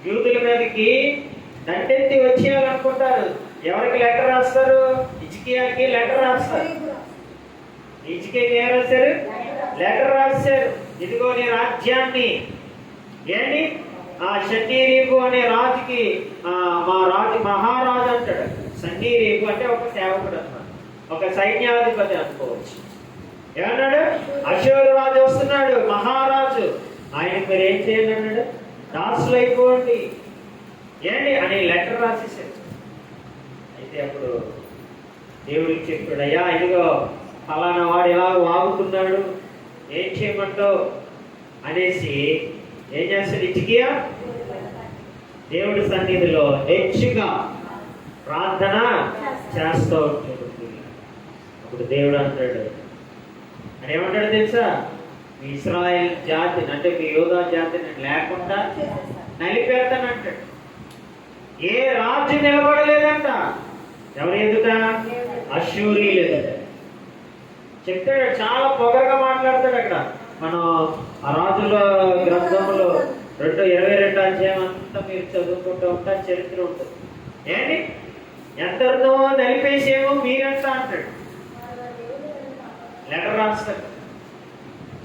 యూదుల మీదకి దండెత్తి వచ్చేయాలనుకుంటారు. ఎవరికి లెటర్ రాస్తారు? హిజ్కియాకి లెటర్ రాస్తారు. హిజ్కియాకి ఏం రాశారు? లెటర్ రాశారు. ఇదిగో నీ రాజ్యాన్ని ఏంటి సన్నీరీబు అనే రాజుకి, మా రాజు మహారాజు అంటాడు. సన్నీరీబు అంటే ఒక సేవకుడు అన్నమాట, ఒక సైన్యాధిపతి అనుకోవచ్చు. ఏమన్నాడు? అష్షూరు రాజు వస్తున్నాడు, మహారాజు, ఆయన మీరు ఏం చేయండి అన్నాడు? దాసులు అయిపోండి ఏంటి అని లెటర్ రాసేసాడు. అయితే అప్పుడు దేవుడికి చెప్పాడు, అయ్యా ఇదిగో ఫలానా వాడు ఎలా వాగుతున్నాడు, ఏం చేయమంటావు అనేసి ఏం చేస్తాడు? హిజ్కియా దేవుడి సన్నిధిలో హెచ్చుగా ప్రార్థన చేస్తూ ఉంటాడు. అప్పుడు దేవుడు అంటాడు, అని ఏమంటాడు తెలుసా? మీ ఇశ్రాయేల్ జాతిని, అంటే మీ యోధా జాతిని లేకుండా నలిపేస్తానంటాడు. ఏ రాజు నిలబడలేదంట ఎవరు ఎదుట? అష్షూరీలు ఎదుట. చెప్తాడు, చాలా పొగరగా మాట్లాడతాడు. అక్కడ మనం ఆ రాజుల గ్రంథంలో 22 అధ్యాయం అంతా మీరు చదువుకుంటూ ఉంటారు, చరిత్ర ఉంటుంది. ఏంటి ఎందరినో నలిపేసేమో మీరంతా అంటాడు. లెటర్ రాస్తాడు,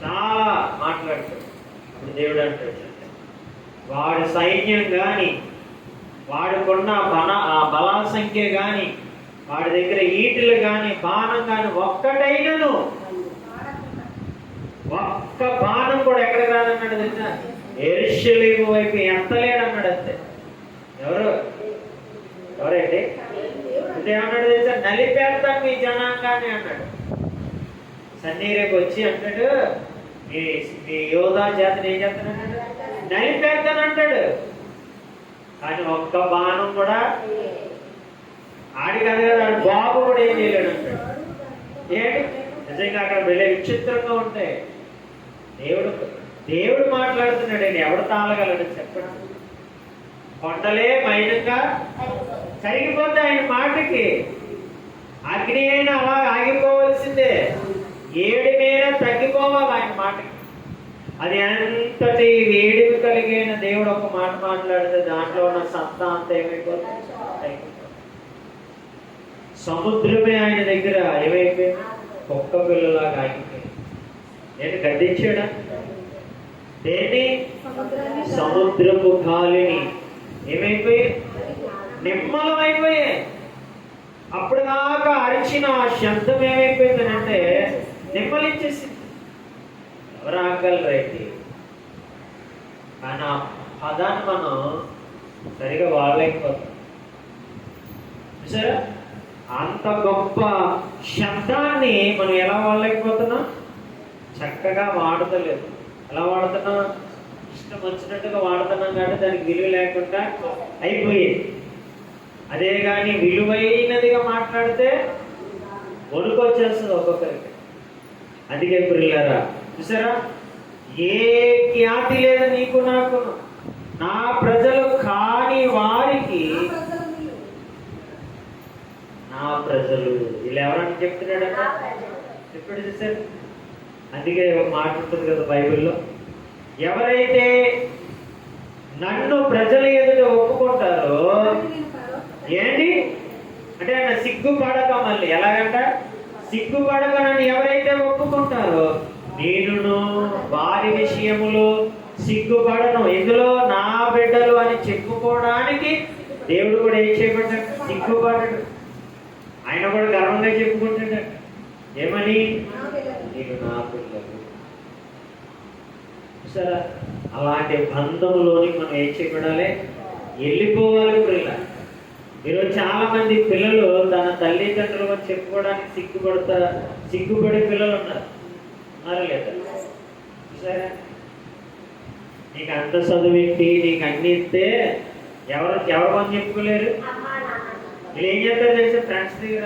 చాలా మాట్లాడతాడు. ఇప్పుడు దేవుడు అంటాడు, వాడి సైన్యం కానీ, వాడుకున్న బల సంఖ్య కానీ, వాడి దగ్గర ఈటలు కానీ, బాణం కానీ ఒక్కటైనను, ఒక్క బాణం కూడా ఎక్కడికి రాదన్నాడు తెలుసా? యెరూషలేము వైపు ఎంతలేడన్నాడు. అంతే. ఎవరైతే ఏమన్నాడు తెలుసా? నలిపేస్తాను మీ జనాంగాన్ని అన్నాడు. సన్నీరేపు వచ్చి అంటాడు, మీ యోధా జాతిని ఏం చేస్తానన్నాడు? నలిపేస్తానంటాడు. కానీ ఒక్క బాణం కూడా ఆడి కాదు కదా, బాబు కూడా ఏం చేయలేడు అంటాడు. ఏంటి నిజంగా అక్కడ వెళ్ళే విచిత్రంగా ఉంటాయి. దేవుడు మాట్లాడుతున్నాడు, ఎవడు తాళగలడు చెప్పండి? కొండలే మైనంగా కరిగిపోతే ఆయన మాటకి, అగ్ని అయినా అలా ఆగిపోవలసిందే, ఏడి మీద తగ్గిపోవాలి ఆయన మాటకి. అది ఎంతటి వేడిమి కలిగిన దేవుడు ఒక మాట మాట్లాడితే దాంట్లో ఉన్న సత్తా అంతా ఏమైపోతుంది? సముద్రమే ఆయన దగ్గర ఏమైపోయింది? కుక్క పిల్లలాగా ఆగిపోయింది. నేను గద్దించాడా? దేన్ని? సముద్రపు గాలిని ఏమైపోయాయి? నిమ్మలం అయిపోయాయి. అప్పుడు దాకా అరిచిన ఆ శబ్దం ఏమైపోయిందనంటే నిమ్మలించేసింది. ఎవరు ఆగలరు అయితే? కానీ ఆ పదాన్ని మనం సరిగా వాడలేకపోతాం. చూసారా? అంత గొప్ప శబ్దాన్ని మనం ఎలా వాడలేకపోతున్నాం? చక్కగా వాడతలేదు. ఎలా వాడుతున్నాం? ఇష్టం వచ్చినట్టుగా వాడుతున్నాం కాబట్టి దానికి విలువ లేకుండా అయిపోయేది. అదే కానీ విలువైనదిగా మాట్లాడితే వణుకు వచ్చేస్తుంది ఒక్కొక్కరికి. అందుకే ప్రియులారా, చూసారా, ఏ ఖ్యాతి లేదు నీకు నాకు, నా ప్రజలు కాని వారికి నా ప్రజలు. వీళ్ళు ఎవరని చెప్తున్నాడట? చెప్పాడు. చూసారు? అందుకే ఒక మాట ఉంటుంది కదా బైబిల్లో, ఎవరైతే నన్ను ప్రజల ఎదుట ఒప్పుకుంటారో ఏంటి అంటే ఆయన సిగ్గుపడక, మళ్ళీ ఎలాగంట? సిగ్గుపడక నన్ను ఎవరైతే ఒప్పుకుంటారో నేను వారి విషయములో సిగ్గుపడను. ఇందులో నా బిడ్డలు అని చెప్పుకోవడానికి దేవుడు కూడా ఏం చేయబడ్డాడు? సిగ్గుపడడు. ఆయన కూడా గర్వంగా చెప్పుకుంటాడు. ఏమని? నేను నా పిల్లలు. సరే, అలాంటి బంధములోని మనం ఏం చేయబడాలి? వెళ్ళిపోవాలి. పిల్ల ఈరోజు చాలా మంది పిల్లలు తన తల్లిదండ్రులు చెప్పుకోవడానికి సిగ్గుపడే పిల్లలు ఉన్నారు లేదా? సరే, నీకు అంత చదువేంటి, నీకు అన్ని ఇస్తే ఎవరు పని చెప్పుకోలేరు. వీళ్ళు ఏం చేస్తారు తెలిసి ఫ్రెండ్స్ దగ్గర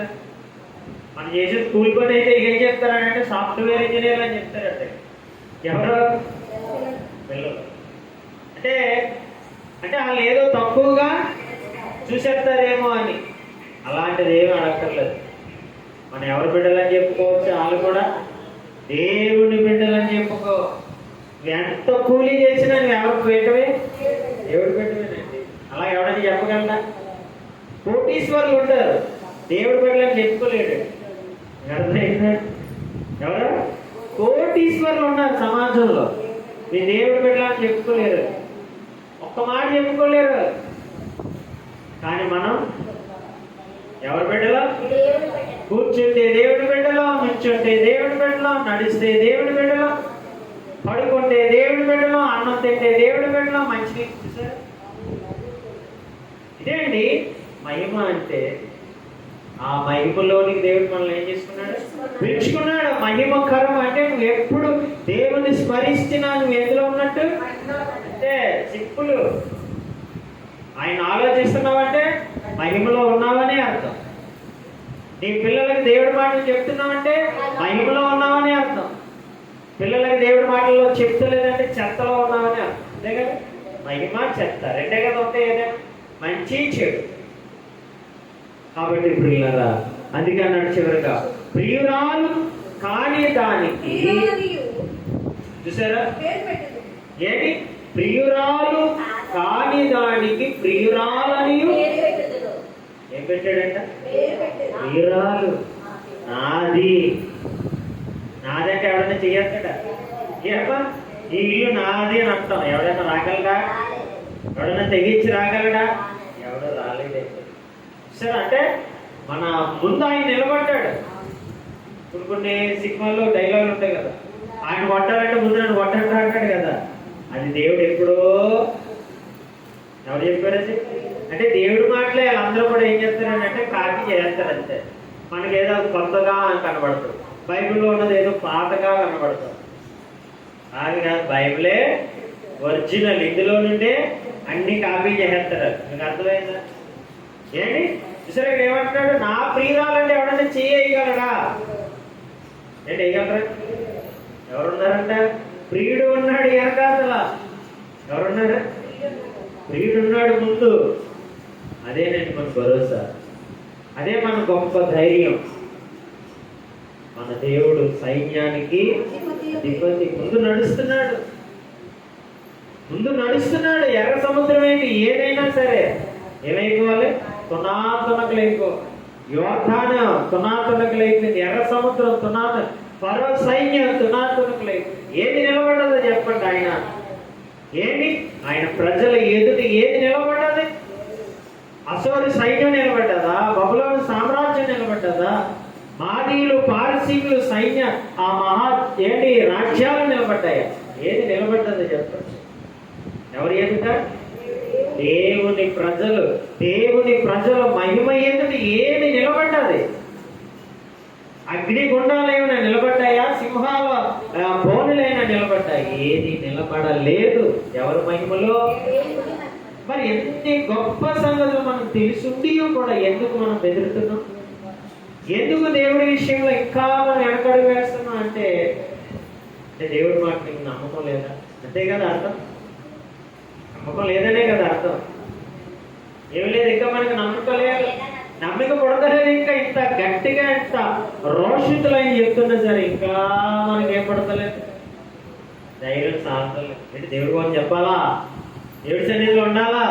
మనం చేసే స్కూల్ పని అయితే ఏం చెప్తారంటే సాఫ్ట్వేర్ ఇంజనీర్ అని చెప్తారంటే ఎవరు? పిల్లలు. అంటే వాళ్ళు ఏదో తక్కువగా చూసేస్తారేమో అని. అలాంటిది ఏమీ అడగక్కర్లేదు. మనం ఎవరు బిడ్డలని చెప్పుకోవచ్చు, వాళ్ళు కూడా దేవుని బిడ్డలని చెప్పుకో. ఎంత కూలీ చేసినా నువ్వు ఎవరికి పెట్టవే? దేవుడు పెట్టవేనండి. అలా ఎవడని చెప్పగలరా? కోటీశ్వరులు ఉంటారు, దేవుడి బిడ్డలని చెప్పుకోలేడు. అర్థమైందా? ఎవరు? కోటీశ్వరులు ఉన్నారు సమాజంలో, మీ దేవుడి బిడ్డలని చెప్పుకోలేరు, ఒక్క మాట చెప్పుకోలేరు. కానీ మనం ఎవరి బిడ్డలో? కూర్చుంటే దేవుడి బిడ్డలో, నుంచుంటే దేవుడి బిడ్డలో, నడిస్తే దేవుడి బిడ్డలో, పడుకుంటే దేవుడి బిడ్డలో, అన్నం తింటే దేవుడి బిడ్డలో, మంచి చూసారు. ఇదే అండి మహిమ అంటే. ఆ మహిమలోనికి దేవుడు మనల్ని ఏం చేసుకున్నాడు? పిలుచుకున్నాడు. మహిమకరం అంటే నువ్వు ఎప్పుడు దేవుని స్మరిస్తున్నా నువ్వు ఎందులో ఉన్నట్టు అంటే సింపుల్. ఆయన ఆలోచిస్తున్నావంటే మహిమలో ఉన్నావని అర్థం. నీ పిల్లలకి దేవుడి మాటలు చెప్తున్నావంటే మహిమలో ఉన్నావని అర్థం. పిల్లలకి దేవుడి మాటల్లో చెప్తలేదంటే చెత్తలో ఉన్నావని అర్థం. అంతే కదా? మహిమ చెత్త రెండే కదా ఉంటాయి, ఏదైనా మంచి చెడు. కాబట్టి ప్రియులారా, అందుకే అన్నాడు చివరిగా, ప్రియురాలు కాని దానికి. చూసారా ఏంటి? ప్రియురాలు కాని దానికి ప్రియురాలని ఏం పెట్టాడంట? ప్రియురాలు నాది. నాదంటే ఎవడైనా చెయ్యస్తాడా? ఏమా ఈ ఇల్లు నాది అని అంటాం. ఎవడైనా రాగలడా? ఎవడైనా తెగించి రాగలడా? ఎవడో రాలేదే. సరే, అంటే మన ముందు ఆయన నిలబడ్డాడు. కొన్ని సినిమాల్లో డైలాగులు ఉంటాయి కదా, ఆయన కొట్టాలంటే ముందు నన్ను కొట్టండి అంటాడు కదా. అది దేవుడు ఎప్పుడో ఎవరు చెప్పారు అది? అంటే దేవుడి మాటలే వాళ్ళందరూ కూడా ఏం చేస్తారని అంటే కాపీ చేస్తారు అంతే. మనకి ఏదో కొత్తగా కనబడుతుంది, బైబిల్లో ఉన్నది ఏదో పాతగా కనబడుతుంది. అది కాదు, బైబిలే ఒరిజినల్. ఇందులో నుండే అన్ని కాపీ చేసేస్తారు. మీకు అర్థమైందా? ఏంటి చూసారా? ఇక్కడ ఏమంటున్నాడు? నా ప్రియురాలంటే ఎవడన్నా చేయగలడా? ఏంటి వేయగలరా? ఎవరున్నారంట? ప్రియుడు ఉన్నాడు వెనకాతల. ఎవరున్నారు? ప్రియుడు ఉన్నాడు ముందు. అదేనండి మన భరోసా, అదే మన గొప్ప ధైర్యం. మన దేవుడు సైన్యానికి అధిపతి. ముందు నడుస్తున్నాడు. ఎర్ర సముద్రం ఏంటి? ఏదైనా సరే ఏమైపోవాలి? తునాతునకులైపో. యోర్దాను తునాతునకులైపోయింది, ఎర్ర సముద్రం ఫరో సైన్యం తునాతునకులైపోయింది. ఏది నిలబడ్డదో చెప్పండి? ఆయన ప్రజల ఎదుటి ఏది నిలబడ్డది? అసోరు సైన్యం నిలబడ్డదా? బబులోను సామ్రాజ్యం నిలబడ్డదా? మాదీయులు పారసీకులు సైన్య ఆ రాజ్యాలు నిలబడ్డాయా? ఏది నిలబడ్డదో చెప్పండి? ఎవరు ఎదుట? దేవుని ప్రజల మహిమ ఎదుటి ఏది నిలబడ్డది? అగ్నిగుండాలైనా నిలబడ్డాయా? సింహాల బోనులైనా నిలబడ్డాయి? ఏది నిలబడలేదు. ఎవరి మహిమలో? మరి ఎన్ని గొప్ప సంగతులు మనకు తెలుసుండి కూడా ఎందుకు మనం బెదురుతున్నాం? ఎందుకు దేవుడి విషయంలో ఇంకా మనం వెనకడుగు వేస్తున్నాం అంటే దేవుడి మాట నీకు నమ్మకం లేదా? అంతే కదా అర్థం. నమ్మకం లేదనే కదా అర్థం. ఏమి లేదు, ఇంకా మనకు నమ్మకం లేదు. నమ్మిక పడతలేదు. ఇంకా ఇంత గట్టిగా ఇంత రోషితులని చెప్తున్నా సరే ఇంకా మనకి ఏం పడతలేదు, ధైర్యం సాధలేదు. ఏంటి దేవుడి కోసం చెప్పాలా? దేవుడి సన్నిధిలో ఉండాలా?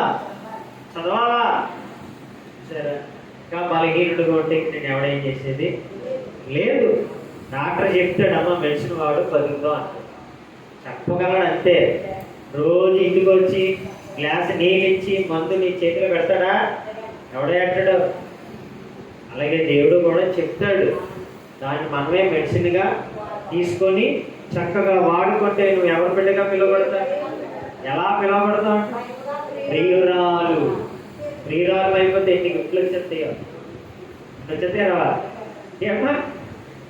చదవాలా? సరే, ఇంకా బలహీనుడుగా ఉంటే నేను ఎవడేం చేసేది లేదు. డాక్టర్ చెప్తాడు, అమ్మ మెడిసిన్ వాడు బతుకుతాం అంటే చెప్పగలడు అంతే. రోజు ఇంటికి వచ్చి గ్లాస్ నీళ్ళు ఇచ్చి మందు నీ చేతిలో పెడతాడా? ఎవడే అంటాడు? అలాగే దేవుడు కూడా చెప్తాడు, దాన్ని మనమే మెడిసిన్గా తీసుకొని చక్కగా వాడుకుంటే నువ్వు ఎవరి బిడ్డగా పిలువబడతావు? ఎలా పిలువబడతావు? ప్రియురాలు. ప్రియురాలు అయిపోతే ఎన్ని గిఫ్ట్లు వచ్చేస్తాయో, వచ్చేస్తాయి రావా? ఏమన్నా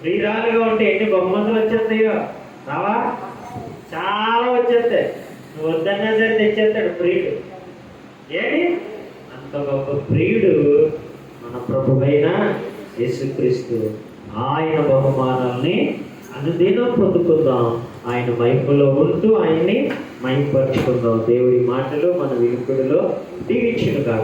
ప్రియురాలుగా ఉంటే ఎన్ని బహుమతులు వచ్చేస్తాయో రావా? చాలా వచ్చేస్తాయి. నువ్వు వద్దన్నా సరే తెచ్చేస్తాడు ప్రియుడు. ఏంటి అంత గొప్ప ప్రియుడు మన ప్రభువైన యేసుక్రీస్తు. ఆయన బహుమానాల్ని అనుదినం పొందుకుందాం. ఆయన మహిమలో ఉంటూ ఆయన్ని మహిమపరుచుకుందాం. దేవుడి మాటలు మన వినికిడిలో దీవించునుగాక.